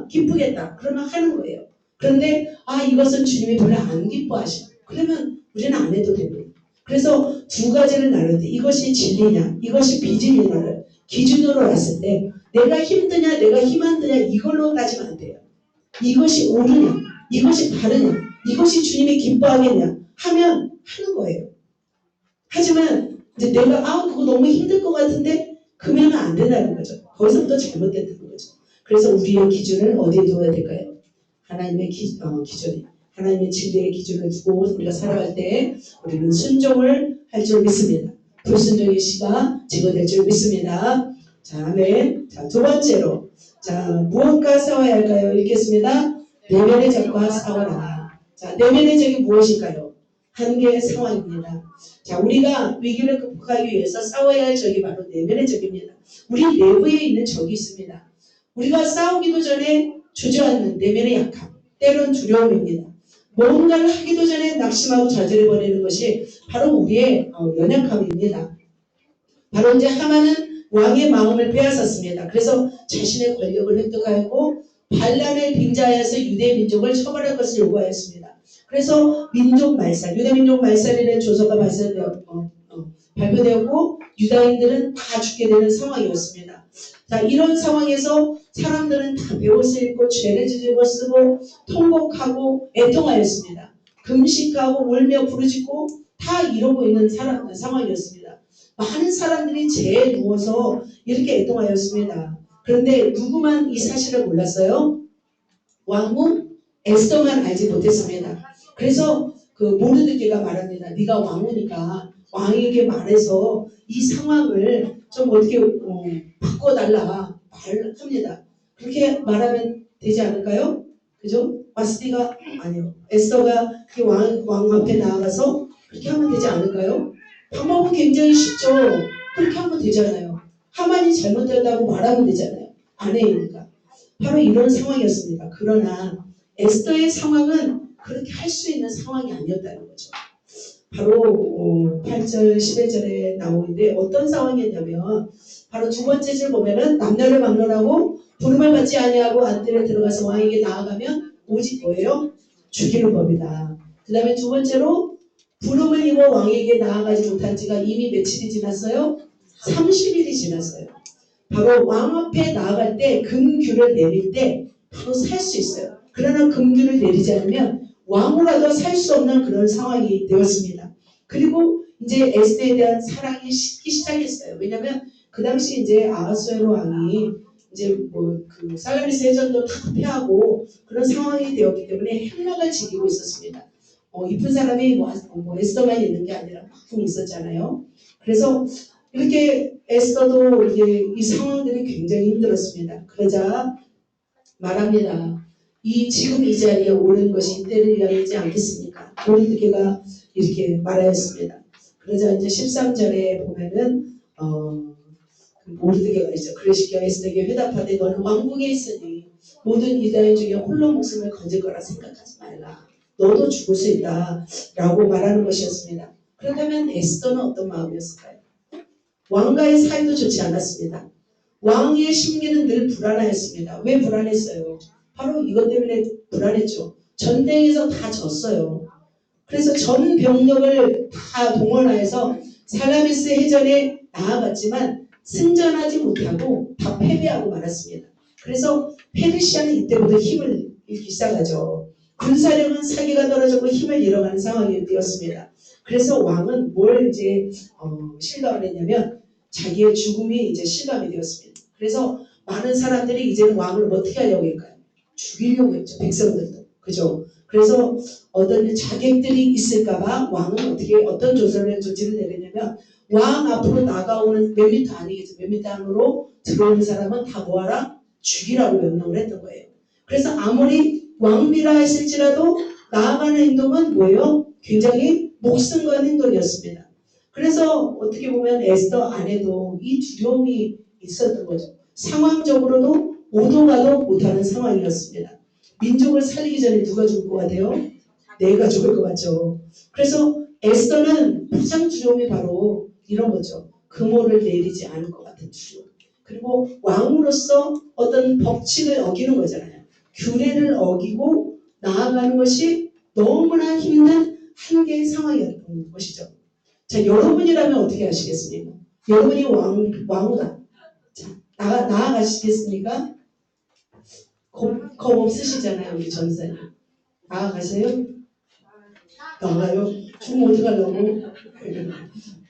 기쁘겠다. 그러면 하는 거예요. 그런데 이것은 주님이 별로 안 기뻐하시고 그러면 우리는 안 해도 됩니다. 그래서 두 가지를 나누는데 이것이 진리냐 이것이 비진리냐를 기준으로 봤을 때 내가 힘드냐 내가 힘 안 드냐 이걸로 따지면 안 돼요. 이것이 옳으냐 이것이 바르냐 이것이 주님이 기뻐하겠냐 하면 하는 거예요. 하지만 이제 내가 그거 너무 힘들 것 같은데 그러면 안 된다는 거죠. 거기서부터 잘못됐다는 거죠. 그래서 우리의 기준을 어디에 두어야 될까요? 하나님의 기준이 하나님의 진리의 기준을 두고 우리가 살아갈 때 우리는 순종을 할 줄 믿습니다. 불순종의 씨가 제거될 줄 믿습니다. 자, 아멘. 자, 두 번째로 자 무엇과 싸워야 할까요? 읽겠습니다. 내면의 적과 싸워라. 자, 내면의 적이 무엇일까요? 한계의 상황입니다. 자, 우리가 위기를 극복하기 위해서 싸워야 할 적이 바로 내면의 적입니다. 우리 내부에 있는 적이 있습니다. 우리가 싸우기도 전에 주저앉는 내면의 약함, 때론 두려움입니다. 뭔가를 하기도 전에 낙심하고 좌절해버리는 것이 바로 우리의 연약함입니다. 바로 이제 하만은 왕의 마음을 빼앗았습니다. 그래서 자신의 권력을 획득하고 반란을 빙자하여서 유대 민족을 처벌할 것을 요구하였습니다. 그래서 민족 말살, 유대 민족 말살이라는 조서가 발표되었고 유다인들은 다 죽게 되는 상황이었습니다. 자, 이런 상황에서 사람들은 다 베옷을 입고 죄를 지지고 쓰고 통곡하고 애통하였습니다. 금식하고 울며 부르짖고 다 이러고 있는 상황이었습니다. 많은 사람들이 죄에 누워서 이렇게 애통하였습니다. 그런데 누구만 이 사실을 몰랐어요? 왕후 에스더만 알지 못했습니다. 그래서 그 모르드게가 말합니다. 네가 왕후니까 왕에게 말해서 이 상황을 좀 어떻게 바꿔달라 말합니다. 그렇게 말하면 되지 않을까요? 그죠? 바스티가 아니요. 에스더가 왕 앞에 나아가서 그렇게 하면 되지 않을까요? 방법은 굉장히 쉽죠. 그렇게 하면 되잖아요. 하만이 잘못했다고 말하면 되잖아요. 아내이니까. 바로 이런 상황이었습니다. 그러나 에스더의 상황은 그렇게 할 수 있는 상황이 아니었다는 거죠. 바로 8절 11절에 나오는데 어떤 상황이었냐면 바로 두 번째 줄 보면은 남녀를 막론하고 부름을 받지 아니하고 안뜰에 들어가서 왕에게 나아가면 오직 뭐예요? 죽이는 법이다. 그 다음에 두 번째로 부름을 입어 왕에게 나아가지 못한 지가 이미 며칠이 지났어요? 30일이 지났어요. 바로 왕 앞에 나아갈 때 금규를 내릴 때 바로 살 수 있어요. 그러나 금규를 내리지 않으면 왕후라도 살 수 없는 그런 상황이 되었습니다. 그리고 이제 에스더에 대한 사랑이 식기 시작했어요. 왜냐하면 그 당시 이제 아하수에로 왕이 이제 그 살라미스 해전도 다 패하고 그런 상황이 되었기 때문에 향락을 지키고 있었습니다. 이쁜 사람이 에스더만 있는 게 아니라 막풍 있었잖아요. 그래서 이렇게 에스더도 이제 이 상황들이 굉장히 힘들었습니다. 그러자 말합니다. 지금 이 자리에 오른 것이 때를 위하지 않겠습니까? 모르드게가 이렇게 말하였습니다. 그러자 이제 13절에 보면은 모르드게가 있죠. 그러시기에 에스더에게 회답하되 너는 왕궁에 있으니 모든 유다인 중에 홀로 목숨을 건질 거라 생각하지 말라. 너도 죽을 수 있다. 라고 말하는 것이었습니다. 그렇다면 에스더는 어떤 마음이었을까요? 왕과의 사이도 좋지 않았습니다. 왕의 심기는 늘 불안하였습니다. 왜 불안했어요? 바로 이것 때문에 불안했죠. 전쟁에서 다 졌어요. 그래서 전 병력을 다 동원하여서 살라미스 해전에 나아갔지만 승전하지 못하고 다 패배하고 말았습니다. 그래서 페르시아는 이때부터 힘을 잃기 시작하죠. 군사력은 사기가 떨어졌고 힘을 잃어가는 상황이 되었습니다. 그래서 왕은 뭘 이제 실감을 했냐면 자기의 죽음이 이제 실감이 되었습니다. 그래서 많은 사람들이 이제는 왕을 어떻게 하려고 할까요? 죽이려고 했죠. 백성들도. 그죠? 그래서 어떤 자객들이 있을까봐 왕은 어떤 조치를 내리냐면 왕 앞으로 나가오는 몇 미터 아니겠죠. 몇 미터 안으로 들어오는 사람은 다 뭐하라? 죽이라고 명령을 했던 거예요. 그래서 아무리 왕비라 했을지라도 나아가는 행동은 뭐예요? 굉장히 목숨 건 행동이었습니다. 그래서 어떻게 보면 에스더 안에도 이 두려움이 있었던 거죠. 상황적으로도 오도 가도 못하는 상황이었습니다. 민족을 살리기 전에 누가 죽을 것 같아요? 내가 죽을 것 같죠. 그래서 에스더는 가장 두려움이 바로 이런 거죠. 금호를 내리지 않을 것 같은 두려움. 그리고 왕으로서 어떤 법칙을 어기는 거잖아요. 규례를 어기고 나아가는 것이 너무나 힘든 한계의 상황이었던 것이죠. 자, 여러분이라면 어떻게 하시겠습니까? 여러분이 왕후다. 자, 나아가시겠습니까? 겁 없으시잖아요, 우리 전사님. 나아가세요? 나가요? 죽으면 어떡하려고?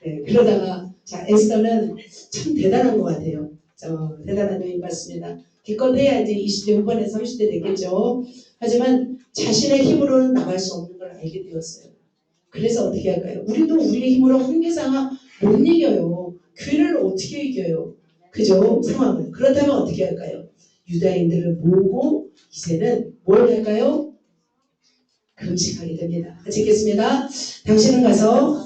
네, 그러다가, 자, 에스더는 참 대단한 것 같아요. 대단한 여인 같습니다. 기껏해야 이제 20대 후반에 30대 됐겠죠. 하지만 자신의 힘으로는 나갈 수 없는 걸 알게 되었어요. 그래서 어떻게 할까요? 우리도 우리의 힘으로 한계상하 못 이겨요. 교회를 어떻게 이겨요? 그죠? 상황을. 그렇다면 어떻게 할까요? 유다인들을 모으고 이제는 뭘 할까요? 금식하게 됩니다. 같이 읽겠습니다. 당신은 가서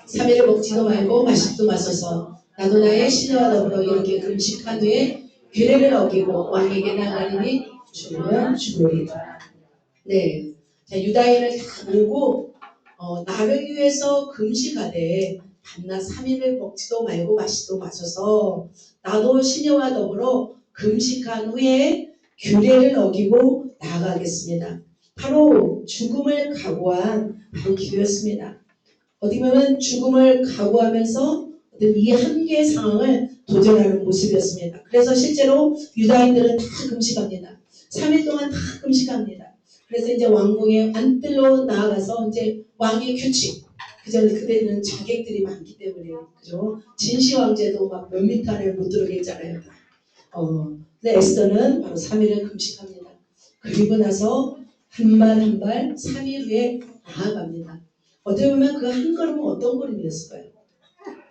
3일을 먹지도 말고 마시지도 마소서. 나도 나의 신녀와 더불어 이렇게 금식한 후에 규례를 어기고 왕에게 나가리니 죽으면 죽으리라. 네, 자, 유다인을 다 모으고 나를 위해서 금식하되 밤낮 3일을 먹지도 말고 마시지도 마셔서 나도 신녀와 더불어 금식한 후에 규례를 어기고 나아가겠습니다. 바로 죽음을 각오한 바로 기도였습니다. 어떻게 보면 죽음을 각오하면서 이 한계의 상황을 도전하는 모습이었습니다. 그래서 실제로 유다인들은 다 금식합니다. 3일 동안 다 금식합니다. 그래서 이제 왕궁의 안뜰로 나아가서 이제 왕의 규칙, 그때는 자객들이 많기 때문에, 그죠? 진시 황제도 막 몇 미터 안에 못 들어겠잖아요. 근데 에스더는 바로 3일을 금식합니다. 그리고 나서 한 발 한 발 3일 후에 나아갑니다. 어떻게 보면 그 한 걸음은 어떤 걸음이었을까요?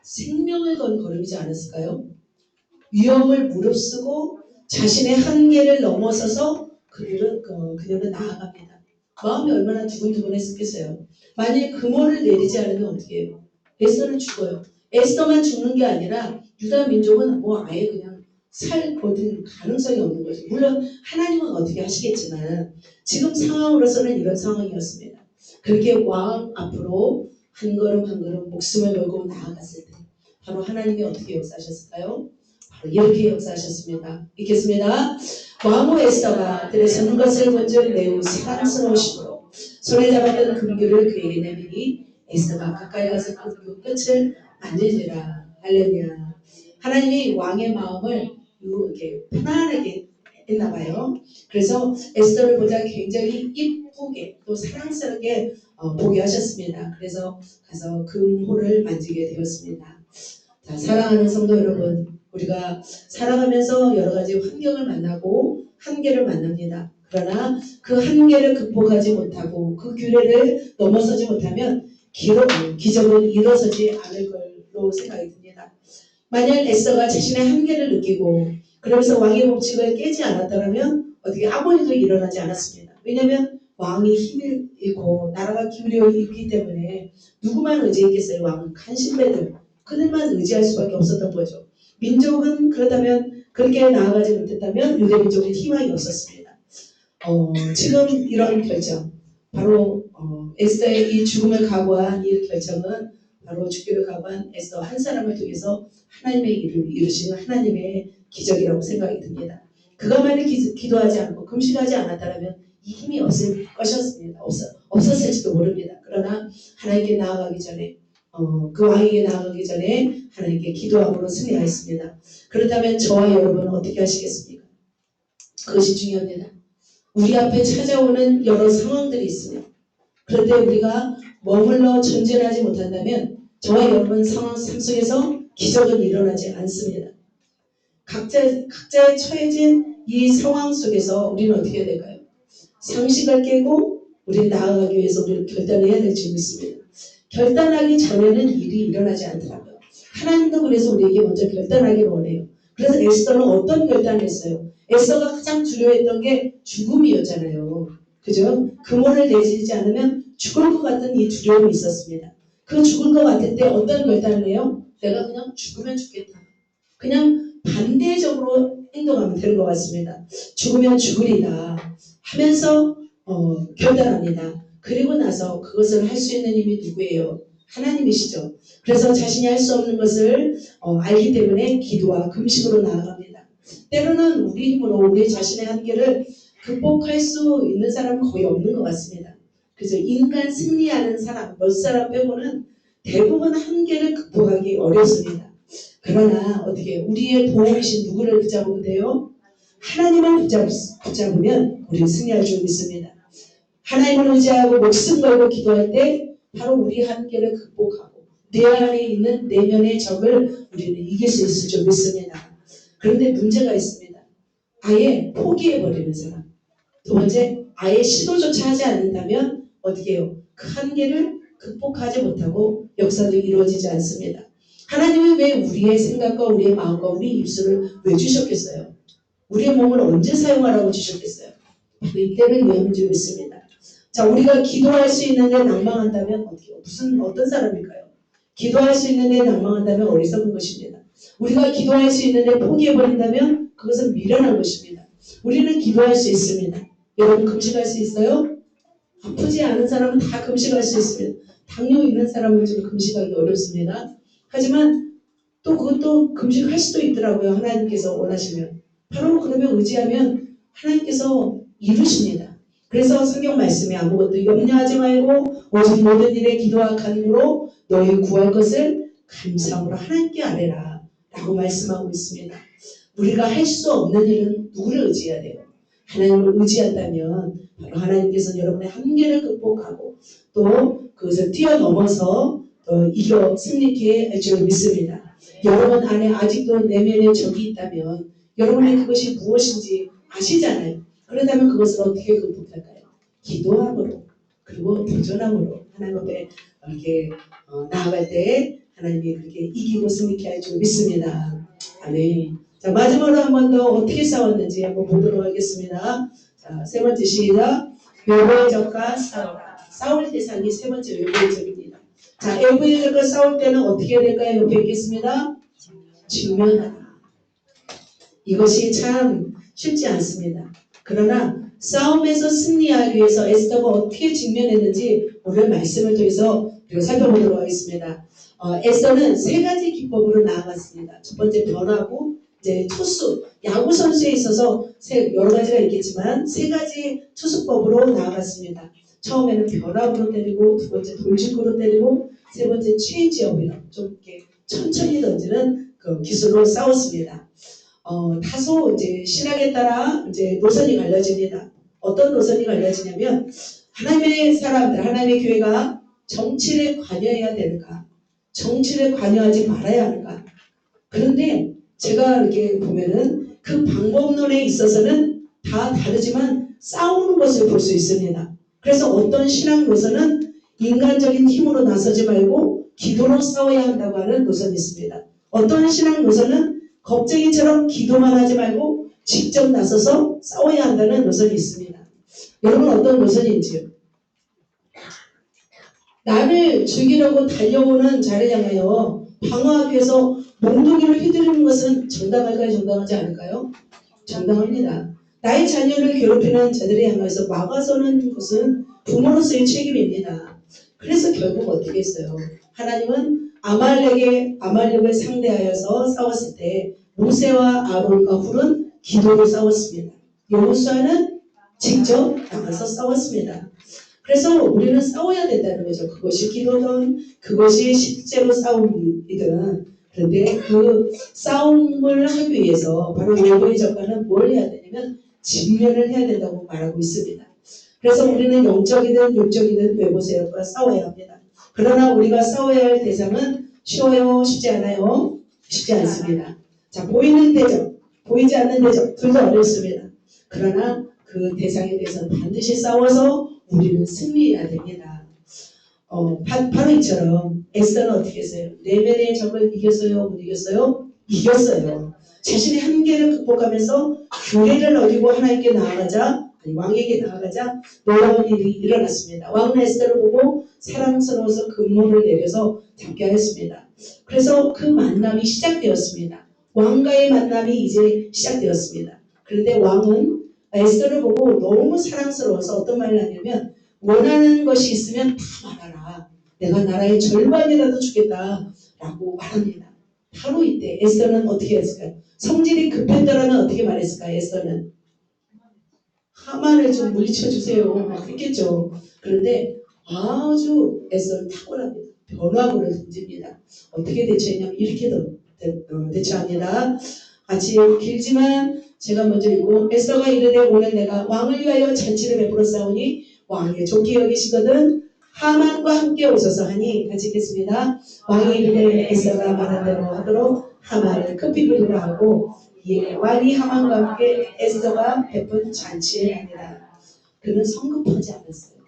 생명을 건 걸음이지 않았을까요? 위험을 무릅쓰고 자신의 한계를 넘어서서 그녀는 나아갑니다. 마음이 얼마나 두근두근했겠어요. 만약에 금호를 내리지 않으면 어떻게 해요? 에스더는 죽어요. 에스더만 죽는 게 아니라 유다 민족은 뭐 아예 그냥 살거든 가능성이 없는 거죠. 물론 하나님은 어떻게 하시겠지만 지금 상황으로서는 이런 상황이었습니다. 그렇게 왕 앞으로 한 걸음 한 걸음 목숨을 걸고 나아갔을 때 바로 하나님이 어떻게 역사하셨을까요? 바로 이렇게 역사하셨습니다. 읽겠습니다. 왕후 에스더가 들에 서는 것을 본즉 매우 사랑스러우시므로 손에 잡았던 금규를 그에게 내미니 에스더가 가까이 가서 금규 끝을 만지니라. 할렐루야. 하나님이 왕의 마음을 이렇게 편안하게 했나 봐요. 그래서 에스더를 보자 굉장히 이쁘게 또 사랑스럽게 보게 하셨습니다. 그래서 가서 금호를 만지게 되었습니다. 자, 사랑하는 성도 여러분, 우리가 살아가면서 여러 가지 환경을 만나고 한계를 만납니다. 그러나 그 한계를 극복하지 못하고 그 규례를 넘어서지 못하면 기적은 일어서지 않을 걸로 생각이 듭니다. 만약 에스더가 자신의 한계를 느끼고 그러면서 왕의 법칙을 깨지 않았더라면 어떻게 아무 일도 일어나지 않았습니다. 왜냐하면 왕이 힘을 잃고 나라가 기울여 있기 때문에 누구만 의지했겠어요? 왕은 간신배들 그들만 의지할 수밖에 없었던 거죠. 민족은 그렇다면 그렇게 나아가지 못했다면 유대 민족은 희망이 없었습니다. 지금 이런 결정 바로 에스더의 이 죽음을 각오한 이 결정은 바로 죽기를 각오한 에스더 한 사람을 통해서 하나님의 일을 이루시는 하나님의 기적이라고 생각이 듭니다. 그것만을 기도하지 않고 금식하지 않았다면 이 힘이 없을 것이었습니다. 없었을지도 모릅니다. 그러나 하나님께 나아가기 전에 그 왕에게 나아가기 전에 하나님께 기도함으로 승리하였습니다. 그렇다면 저와 여러분은 어떻게 하시겠습니까? 그것이 중요합니다. 우리 앞에 찾아오는 여러 상황들이 있으며 그런데 우리가 머물러 전진하지 못한다면 저와 여러분 삶 속에서 기적은 일어나지 않습니다. 각자의 처해진 이 상황 속에서 우리는 어떻게 해야 될까요? 상식을 깨고 우리는 나아가기 위해서 우리는 결단을 해야 될 줄 믿습니다. 결단하기 전에는 일이 일어나지 않더라고요. 하나님도 그래서 우리에게 먼저 결단하기를 원해요. 그래서 에스더는 어떤 결단을 했어요? 에스더가 가장 두려워했던 게 죽음이었잖아요. 그죠? 금호를 내리지 않으면 죽을 것 같은 이 두려움이 있었습니다. 그 죽을 것 같을 때 어떤 결단을 해요? 내가 그냥 죽으면 죽겠다. 그냥 반대적으로 행동하면 되는 것 같습니다. 죽으면 죽으리다 하면서 결단합니다. 그리고 나서 그것을 할 수 있는 힘이 누구예요? 하나님이시죠. 그래서 자신이 할 수 없는 것을 알기 때문에 기도와 금식으로 나아갑니다. 때로는 우리 힘으로 우리 자신의 한계를 극복할 수 있는 사람은 거의 없는 것 같습니다. 그래서 인간 승리하는 사람, 몇 사람 빼고는 대부분 한계를 극복하기 어렵습니다. 그러나 어떻게 우리의 도움이신 누구를 붙잡으면 돼요? 하나님을 붙잡으면 우리는 승리할 줄 믿습니다. 하나님을 의지하고 목숨 걸고 기도할 때 바로 우리 한계를 극복하고 내 안에 있는 내면의 적을 우리는 이길 수 있을 줄 믿습니다. 그런데 문제가 있습니다. 아예 포기해버리는 사람. 두 번째, 아예 시도조차 하지 않는다면 어떻게 해요? 그 한계를 극복하지 못하고 역사도 이루어지지 않습니다. 하나님이 왜 우리의 생각과 우리의 마음과 우리 입술을 왜 주셨겠어요? 우리의 몸을 언제 사용하라고 주셨겠어요? 바로 이때를 위함인 줄 믿습니다. 자, 우리가 기도할 수 있는데 낭망한다면 어떤 사람일까요? 기도할 수 있는데 낭망한다면 어리석은 것입니다. 우리가 기도할 수 있는데 포기해버린다면 그것은 미련한 것입니다. 우리는 기도할 수 있습니다. 여러분 금식할 수 있어요? 아프지 않은 사람은 다 금식할 수 있습니다. 당뇨 있는 사람은 좀 금식하기 어렵습니다. 하지만 또 그것도 금식할 수도 있더라고요. 하나님께서 원하시면. 바로 그러면 의지하면 하나님께서 이루십니다. 그래서 성경 말씀에 아무것도 염려하지 말고 오직 모든 일에 기도와 간구로 너희 구할 것을 감사함으로 하나님께 아뢰라 라고 말씀하고 있습니다. 우리가 할 수 없는 일은 누구를 의지해야 돼요? 하나님을 의지한다면 바로 하나님께서 여러분의 한계를 극복하고 또 그것을 뛰어넘어서 이겨 승리케 할 줄 믿습니다. 여러분 안에 아직도 내면의 적이 있다면 여러분의 그것이 무엇인지 아시잖아요. 그렇다면 그것을 어떻게 극복할까요? 기도함으로 그리고 도전함으로 하나님 앞에 이렇게 나아갈 때 하나님이 그렇게 이기고 승리케 할 줄 믿습니다. 아멘. 자, 마지막으로 한 번 더 어떻게 싸웠는지 한번 보도록 하겠습니다. 자, 세 번째 시작. 여호와의 적과 싸우라. 싸울 대상이 세 번째 여호와의 적입니다. 자, 여호와의 적과 싸울 때는 어떻게 될까요? 옆에 있겠습니다. 직면하라. 이것이 참 쉽지 않습니다. 그러나 싸움에서 승리하기 위해서 에스더가 어떻게 직면했는지 오늘 말씀을 통해서 우리가 살펴보도록 하겠습니다. 에스더는 세 가지 기법으로 나아갔습니다. 첫 번째 변화구, 이제 투수, 야구 선수에 있어서 여러 가지가 있겠지만 세 가지 투수법으로 나아갔습니다. 처음에는 변화구로 때리고, 두 번째 돌직구로 때리고, 세 번째 체인지업이라고 좀 이렇게 천천히 던지는 그 기술로 싸웠습니다. 다소 이제 신학에 따라 이제 노선이 갈려집니다. 어떤 노선이 갈려지냐면 하나님의 사람들, 하나님의 교회가 정치를 관여해야 되는가, 정치를 관여하지 말아야 하는가. 그런데 제가 이렇게 보면은 그 방법론에 있어서는 다 다르지만 싸우는 것을 볼 수 있습니다. 그래서 어떤 신학 노선은 인간적인 힘으로 나서지 말고 기도로 싸워야 한다고 하는 노선이 있습니다. 어떤 신학 노선은 겁쟁이처럼 기도만 하지 말고 직접 나서서 싸워야 한다는 노선이 있습니다. 여러분 어떤 노선인지요? 나를 죽이려고 달려오는 자를 방어하기 위해서 몽둥이를 휘두르는 것은 정당할까요? 정당하지 않을까요? 정당합니다. 나의 자녀를 괴롭히는 자들에 향해서 막아서는 것은 부모로서의 책임입니다. 그래서 결국 어떻게 했어요? 하나님은 아말렉을 상대하여서 싸웠을 때 모세와 아론과 훌은 기도로 싸웠습니다. 여호수아는 직접 나가서 싸웠습니다. 그래서 우리는 싸워야 된다는 거죠. 그것이 기도든 그것이 실제로 싸움이든. 그런데 그 싸움을 하기 위해서 바로 여호와의 적과는 뭘 해야 되냐면 직면을 해야 된다고 말하고 있습니다. 그래서 우리는 영적이든 육적이든 외부세력과 싸워야 합니다. 그러나 우리가 싸워야 할 대상은 쉬워요? 쉽지 않아요? 쉽지 않습니다. 자, 보이는 대적, 보이지 않는 대적 둘 다 어렵습니다. 그러나 그 대상에 대해서는 반드시 싸워서 우리는 승리해야 됩니다. 바로 이처럼 에스더는 어떻게 했어요? 내면의 적을 이겼어요? 못 이겼어요? 이겼어요. 자신의 한계를 극복하면서 교회를 어기고 하나님께 나아가자, 왕에게 나아가자 놀라운 일이 일어났습니다. 왕은 에스더를 보고 사랑스러워서 금모를 내려서 잡게 하였습니다. 그래서 그 만남이 시작되었습니다. 왕과의 만남이 이제 시작되었습니다. 그런데 왕은 에스더를 보고 너무 사랑스러워서 어떤 말을 하냐면 원하는 것이 있으면 다 말하라. 내가 나라의 절반이라도 주겠다 라고 말합니다. 바로 이때 에스더는 어떻게 했을까요? 성질이 급했더라면 어떻게 말했을까요? 에스더는 하만을 좀 물리쳐 주세요. 막 했겠죠. 그런데 아주 애써를 탁월합니다. 변화구를 던집니다. 어떻게 대처했냐면 이렇게 대처합니다. 같이 길지만 제가 먼저 읽고 에스더가 이르되 오늘 내가 왕을 위하여 잔치를 베풀어 싸우니 왕이 좋게 여기시거든 하만과 함께 오소서 하니 같이 읽겠습니다. 왕이 이르되 에스더가 말한 대로 하도록 하만을 급히 부르라 하고 이에 왕이 하만과 함께 에스더가 베푼 잔치에 아니라 그는 성급하지 않았어요.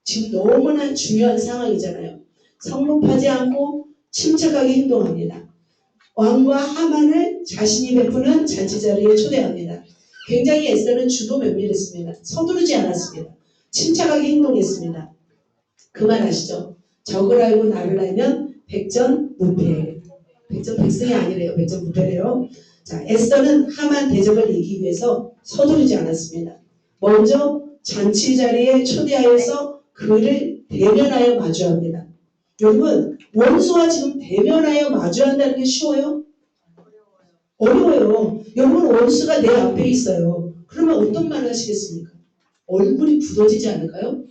지금 너무나 중요한 상황이잖아요. 성급하지 않고 침착하게 행동합니다. 왕과 하만을 자신이 베푸는 잔치 자리에 초대합니다. 굉장히 에스더는 주도 면밀했습니다. 서두르지 않았습니다. 침착하게 행동했습니다. 그 말 아시죠? 적을 알고 나를 알면 백전무패. 백전백승이 아니래요. 백전무패래요. 자, 에스더는 하만 대적을 이기기 위해서 서두르지 않았습니다. 먼저 잔치 자리에 초대하여서 그를 대면하여 마주합니다. 여러분, 원수와 지금 대면하여 마주한다는 게 쉬워요? 어려워요. 여러분, 원수가 내 앞에 있어요. 그러면 어떤 말을 하시겠습니까? 얼굴이 굳어지지 않을까요?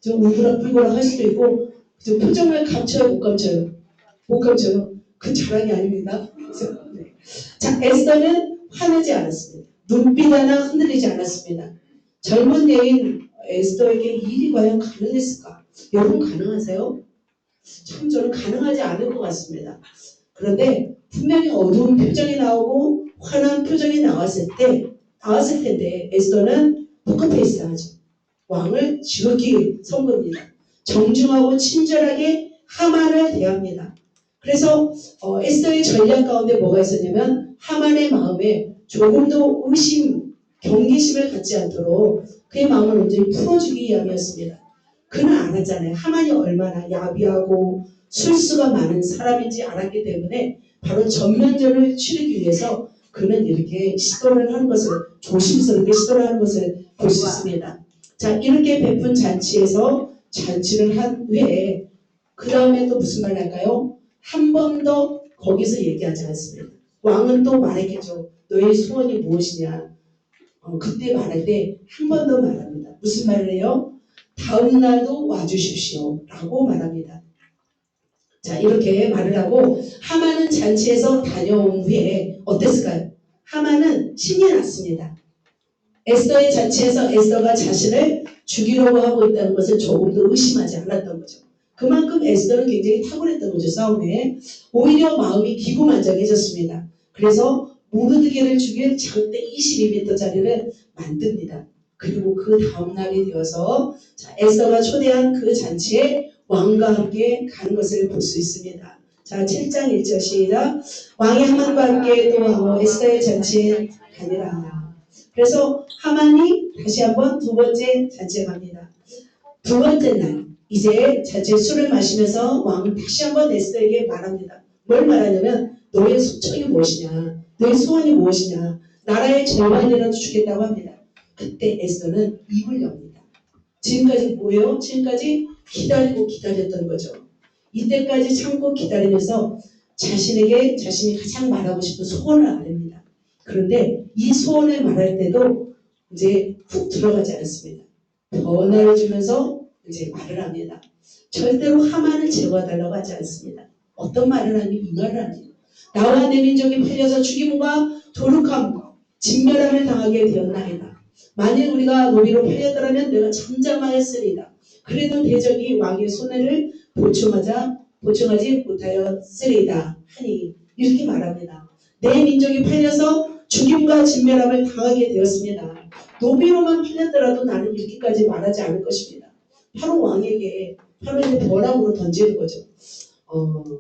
좀 우그락불그락 할 수도 있고, 좀 표정을 감춰요, 못 감춰요? 못 감춰요. 그 자랑이 아닙니다. 네. 자, 에스더는 화내지 않았습니다. 눈빛 하나 흔들리지 않았습니다. 젊은 여인 에스더에게 이 일이 과연 가능했을까? 여러분 가능하세요? 참 저는 가능하지 않을 것 같습니다. 그런데 분명히 어두운 표정이 나오고 화난 표정이 나왔을 텐데 에스더는 포커페이스 하죠. 왕을 지극히 섬깁니다. 정중하고 친절하게 하만을 대합니다. 그래서 에스더의 전략 가운데 뭐가 있었냐면 하만의 마음에 조금도 경계심을 갖지 않도록 그의 마음을 온전히 풀어주기 위함이었습니다. 그는 알았잖아요. 하만이 얼마나 야비하고 술수가 많은 사람인지 알았기 때문에 바로 전면전을 치르기 위해서 그는 이렇게 시도를 하는 것을 조심스럽게 시도를 하는 것을 볼 수 있습니다. 자, 이렇게 베푼 잔치에서 잔치를 한 후에 그 다음에 또 무슨 말 할까요? 한 번 더 거기서 얘기하지 않습니다. 왕은 또 말했겠죠. 너의 소원이 무엇이냐? 그때 말할 때 한 번 더 말합니다. 무슨 말을 해요? 다음 날도 와주십시오 라고 말합니다. 자, 이렇게 말을 하고 하만은 잔치에서 다녀온 후에 어땠을까요? 하만은 신이 났습니다. 에스더의 잔치에서 에스더가 자신을 죽이려고 하고 있다는 것을 조금도 의심하지 않았던 거죠. 그만큼 에스더는 굉장히 탁월했던 거죠. 싸움에. 오히려 마음이 기고만장해졌습니다. 그래서 모르드게를 죽일 장대 22m짜리를 만듭니다. 그리고 그 다음날이 되어서 에스더가 초대한 그 잔치에 왕과 함께 간 것을 볼 수 있습니다. 자, 7장 1절 시작. 왕이 하만과 함께 또 하고 에스더의 잔치에 가니라. 그래서 하만이 다시 한번 두 번째 잔치에 갑니다. 두 번째 날 이제 잔치에 술을 마시면서 왕은 다시 한번 에스더에게 말합니다. 뭘 말하냐면 너의 소청이 무엇이냐, 너의 소원이 무엇이냐, 나라의 절반이라도 주겠다고 합니다. 그때 에스더는 입을 엽니다. 지금까지 뭐예요? 지금까지 기다리고 기다렸던 거죠. 이때까지 참고 기다리면서 자신에게 자신이 가장 말하고 싶은 소원을 아릅니다. 그런데 이 소원을 말할 때도 이제 훅 들어가지 않습니다. 변화를 주면서 이제 말을 합니다. 절대로 하만을 제거해달라고 하지 않습니다. 어떤 말을 하니? 이 말을 합니다. 나와 내 민족이 팔려서 죽임과 도륙함과 진멸함을 당하게 되었나이다. 만일 우리가 노비로 팔렸더라면 내가 잠잠하였으리다. 그래도 대적이 왕의 손해를 보충하지 못하였으리다 하니 이렇게 말합니다. 내 민족이 팔려서 죽임과 진멸함을 당하게 되었습니다. 노비로만 팔렸더라도 나는 이렇게까지 말하지 않을 것입니다. 바로 왕에게 바로 변화구로 던지는 거죠.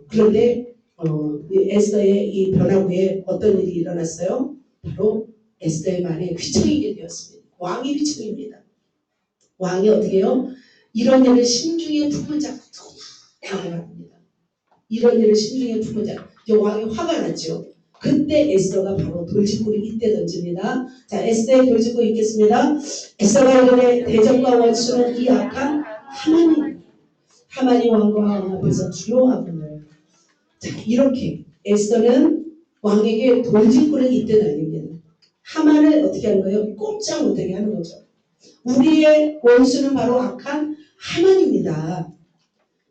그런데 에스더의 이 변화구에 어떤 일이 일어났어요? 바로 에스더의 말에 휘청이게 되었습니다. 왕이 휘청입니다. 왕이 어떻게 해요? 이런 일을 심중에 품으자 라고 말합니다. 이런 일을 심중에 품으자. 왕이 화가 났죠. 그때 에스더가 바로 돌직구를 이때 던집니다. 자, 에스더의 돌직구 읽겠습니다. 에스더가 이르되 대적과 원수는 이 악한 하만이 왕과 왕 앞에서 두려워하거늘. 자, 이렇게 에스더는 왕에게 돌직구를 이때 날립니다. 하만을 어떻게 하는 거예요? 꼼짝 못하게 하는 거죠. 우리의 원수는 바로 악한 하만입니다.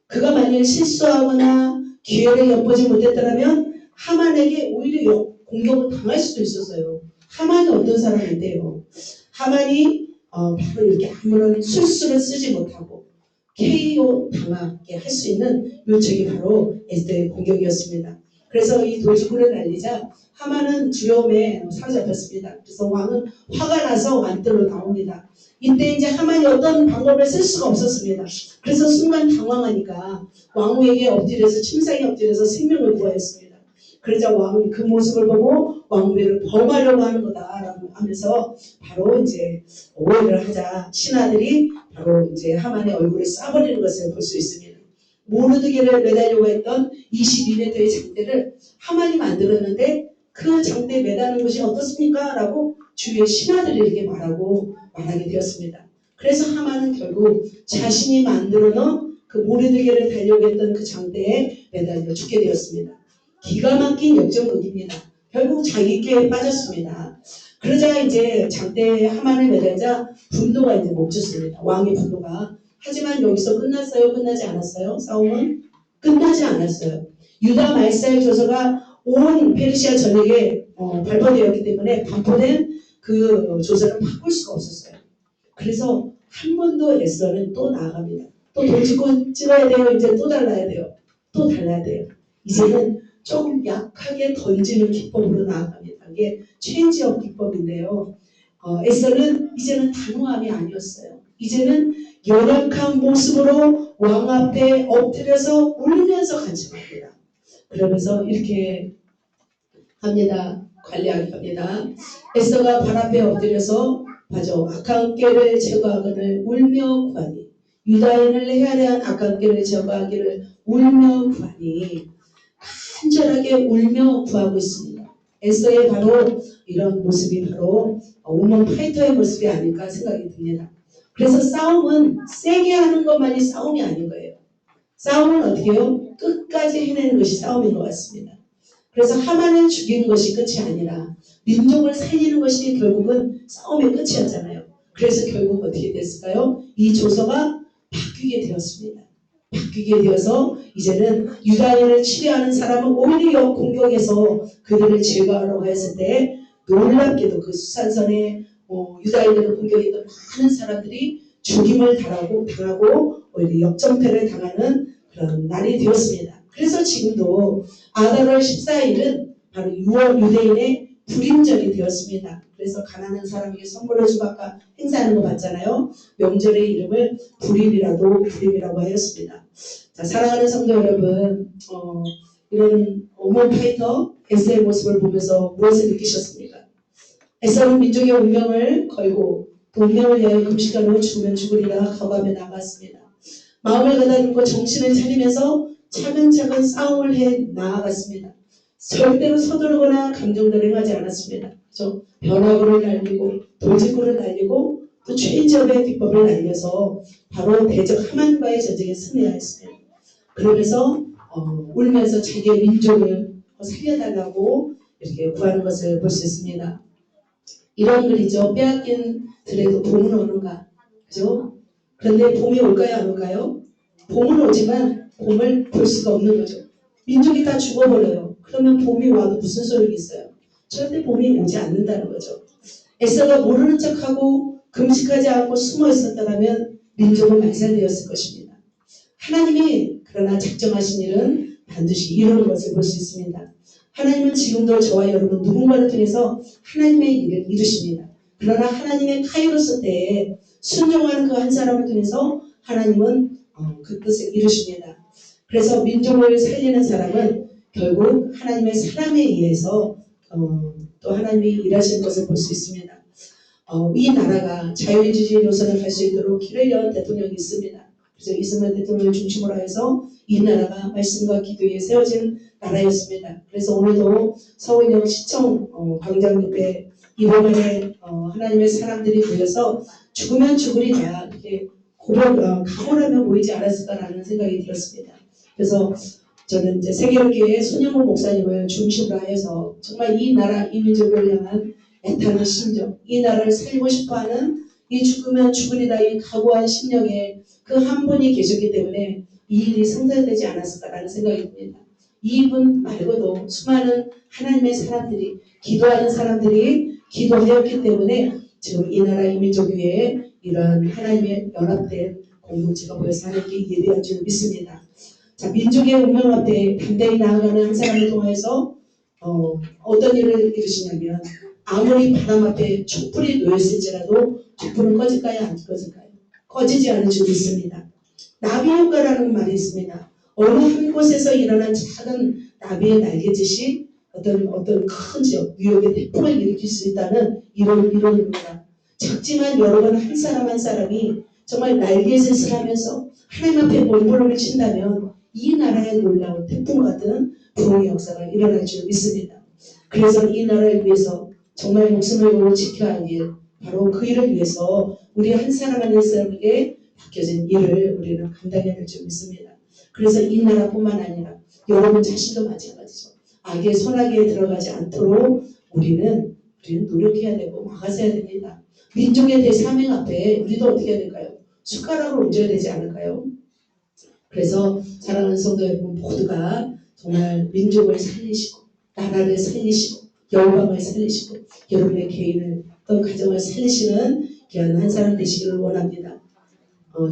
그가 만일 실수하거나 기회를 엿보지 못했더라면 하만에게 오히려 공격을 당할 수도 있었어요. 하만이 어떤 사람인데요. 하만이 바로 이렇게 아무런 술수를 쓰지 못하고 KO 당하게 할 수 있는 요책이 바로 에스더의 공격이었습니다. 그래서 이 돌직구를 날리자 하만은 두려움에 사로잡혔습니다. 그래서 왕은 화가 나서 왕들로 나옵니다. 이때 이제 하만이 어떤 방법을 쓸 수가 없었습니다. 그래서 순간 당황하니까 왕후에게 엎드려서 침상에 엎드려서 생명을 구하였습니다. 그러자 왕은 그 모습을 보고 왕후를 범하려고 하는 거다라고 하면서 바로 이제 오해를 하자 신하들이 바로 이제 하만의 얼굴에 쏴버리는 것을 볼 수 있습니다. 모르드게를 매달려고 했던 22m의 장대를 하만이 만들었는데 그 장대에 매다는 것이 어떻습니까? 라고 주위의 신하들에게 말하게 되었습니다. 그래서 하만은 결국 자신이 만들어 놓은 그 모르드게를 달려고 했던 그 장대에 매달려 죽게 되었습니다. 기가 막힌 역전극입니다. 결국 자기께 빠졌습니다. 그러자 이제 장대에 하만을 매달자 분노가 이제 멈췄습니다. 왕의 분노가. 하지만 여기서 끝났어요? 끝나지 않았어요? 싸움은? 끝나지 않았어요. 유다 말살 조서가 온 페르시아 전역에 발표되었기 때문에 반포된 그 조서를 바꿀 수가 없었어요. 그래서 한 번 더 에스더는 또 나아갑니다. 또 돌직구 찍어야 돼요. 이제 또 달라야 돼요. 또 달라야 돼요. 이제는 조금 약하게 던지는 기법으로 나아갑니다. 이게 체인지업 기법인데요. 에스더는 이제는 단호함이 아니었어요. 이제는 연약한 모습으로 왕 앞에 엎드려서 울면서 간청합니다. 그러면서 이렇게 합니다. 관리하게 합니다. 에스더가 발 앞에 엎드려서 악한 꾀를 제거하거늘 울며 구하니 유다인을 헤아려 악한 꾀를 제거하기를 울며 구하니 간절하게 울며 구하고 있습니다. 에스더의 바로 이런 모습이 바로 우먼 파이터의 모습이 아닐까 생각이 듭니다. 그래서 싸움은 세게 하는 것만이 싸움이 아닌 거예요. 싸움은 어떻게 해요? 끝까지 해내는 것이 싸움인 것 같습니다. 그래서 하만을 죽이는 것이 끝이 아니라 민족을 살리는 것이 결국은 싸움의 끝이었잖아요. 그래서 결국 어떻게 됐을까요? 이 조서가 바뀌게 되었습니다. 바뀌게 되어서 이제는 유다인을 치료하는 사람은 오히려 공격해서 그들을 제거하려고 했을 때 놀랍게도 그 수산선에 유다인들을 공격했던 많은 사람들이 죽임을 당하고 오히려 역전패를 당하는 그런 날이 되었습니다. 그래서 지금도 아달월 14일은 바로 6월 유대인의 불임절이 되었습니다. 그래서 가난한 사람에게 선물로 주고 아까 행사하는 거 봤잖아요. 명절의 이름을 불임이라고 하였습니다. 자, 사랑하는 성도 여러분, 이런 오몬 파이터 에스더의 모습을 보면서 무엇을 느끼셨습니까? 에스더는 민족의 운명을 걸고 운명을 위하여 금식하며 죽으면 죽으리라 각오하며 나갔습니다. 마음을 가다듬고 정신을 차리면서 차근차근 싸움을 해 나아갔습니다. 절대로 서두르거나 감정대로 하지 않았습니다. 벼락으로 날리고 돌직구를 날리고 또 최인접의 기법을 날려서 바로 대적 하만과의 전쟁에 승리하였습니다. 그러면서 울면서 자기의 민족을 살려달라고 이렇게 구하는 것을 볼 수 있습니다. 이런 글이죠. 빼앗긴 들에도 봄은 오는가? 그죠? 그런데 봄이 올까요? 안 올까요? 봄은 오지만 봄을 볼 수가 없는 거죠. 민족이 다 죽어버려요. 그러면 봄이 와도 무슨 소용이 있어요? 절대 봄이 오지 않는다는 거죠. 에스더가 모르는 척하고 금식하지 않고 숨어 있었다면 민족은 말살되었을 것입니다. 하나님이 그러나 작정하신 일은 반드시 이루는 것을 볼 수 있습니다. 하나님은 지금도 저와 여러분 누군가를 통해서 하나님의 일을 이루십니다. 그러나 하나님의 카이로스 때에 순종하는 그 한 사람을 통해서 하나님은 그 뜻을 이루십니다. 그래서 민족을 살리는 사람은 결국 하나님의 사람에 의해서 또 하나님이 일하시는 것을 볼 수 있습니다. 이 나라가 자유민주주의 노선을 갈 수 있도록 길을 연 대통령이 있습니다. 그래서 이승만 대통령을 중심으로 해서 이 나라가 말씀과 기도에 세워진 나라였습니다. 그래서 오늘도 서울역 시청 광장 옆에 이번에 하나님의 사람들이 모여서 죽으면 죽으리라 이렇게 각오라며 모이지 않았을까라는 생각이 들었습니다. 그래서 저는 이제 세계교회의 손영호 목사님을 중심으로 하여서 정말 이 나라 이 민족을 향한 애타는 심정, 이 나라를 살리고 싶어하는 이 죽으면 죽으리다 이 각오한 심령에 그 한 분이 계셨기 때문에 이 일이 성사되지 않았을까라는 생각이 듭니다. 이분 말고도 수많은 하나님의 사람들이 기도하는 사람들이 기도하였기 때문에 지금 이 나라 이민족 위에 이러한 하나님의 연합된 공동체가 보여서 하나님께 예배할 줄 믿습니다. 자, 민족의 운명 앞에 담대히 나아가는 한 사람을 통해서 어떤 일을 이루시냐면 아무리 바람 앞에 촛불이 놓였을지라도 촛불은 꺼질까요? 안 꺼질까요? 꺼지지 않을 줄 믿습니다. 나비 효과라는 말이 있습니다. 어느 한 곳에서 일어난 작은 나비의 날개짓이 어떤 큰 지역, 유역의 태풍을 일으킬 수 있다는 이론입니다. 작지만 여러분 한 사람 한 사람이 정말 날개짓을 하면서 하나님 앞에 몸부림을 친다면 이 나라의 놀라운 태풍 같은 부흥의 역사가 일어날 줄 믿습니다. 그래서 이 나라를 위해서 정말 목숨을 걸고 지켜야 할 일, 바로 그 일을 위해서 우리 한 사람 한 사람에게 맡겨진 일을 우리는 감당해야 될 줄 믿습니다. 그래서 이 나라뿐만 아니라 여러분 자신도 마찬가지죠. 악의 손아귀에 들어가지 않도록 우리는 노력해야 되고 막아서야 됩니다. 민족의 대사명 앞에 우리도 어떻게 해야 될까요? 숟가락을 얹어야 되지 않을까요? 그래서 사랑하는 성도 여러분 모두가 정말 민족을 살리시고 나라를 살리시고 영광을 살리시고 여러분의 개인을 또 가정을 살리시는 귀한 한 사람 되시기를 원합니다.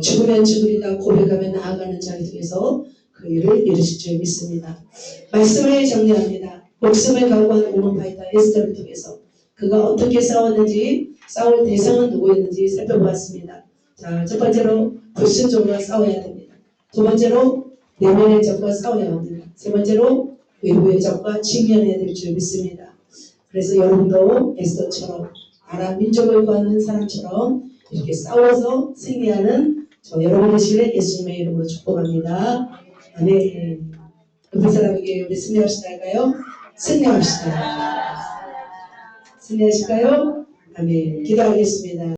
죽으면 죽으리다 고백하며 나아가는 자를 통해서 그 일을 이루실 줄 믿습니다. 말씀을 정리합니다. 목숨을 각오한 오몬파이터 에스더를 통해서 그가 어떻게 싸웠는지 싸울 대상은 누구였는지 살펴보았습니다. 자, 첫 번째로 불순종과 싸워야 됩니다. 두 번째로 내면의 적과 싸워야 합니다. 세 번째로 외부의 적과 직면해야 될 줄 믿습니다. 그래서 여러분도 에스더처럼 아람 민족을 구하는 사람처럼 이렇게 싸워서 승리하는 저 여러분 되시길 예수님의 이름으로 축복합니다. 아멘. 옆에 사람에게 우리 승리합시다 할까요? 승리합시다. 승리하실까요? 아멘. 기도하겠습니다.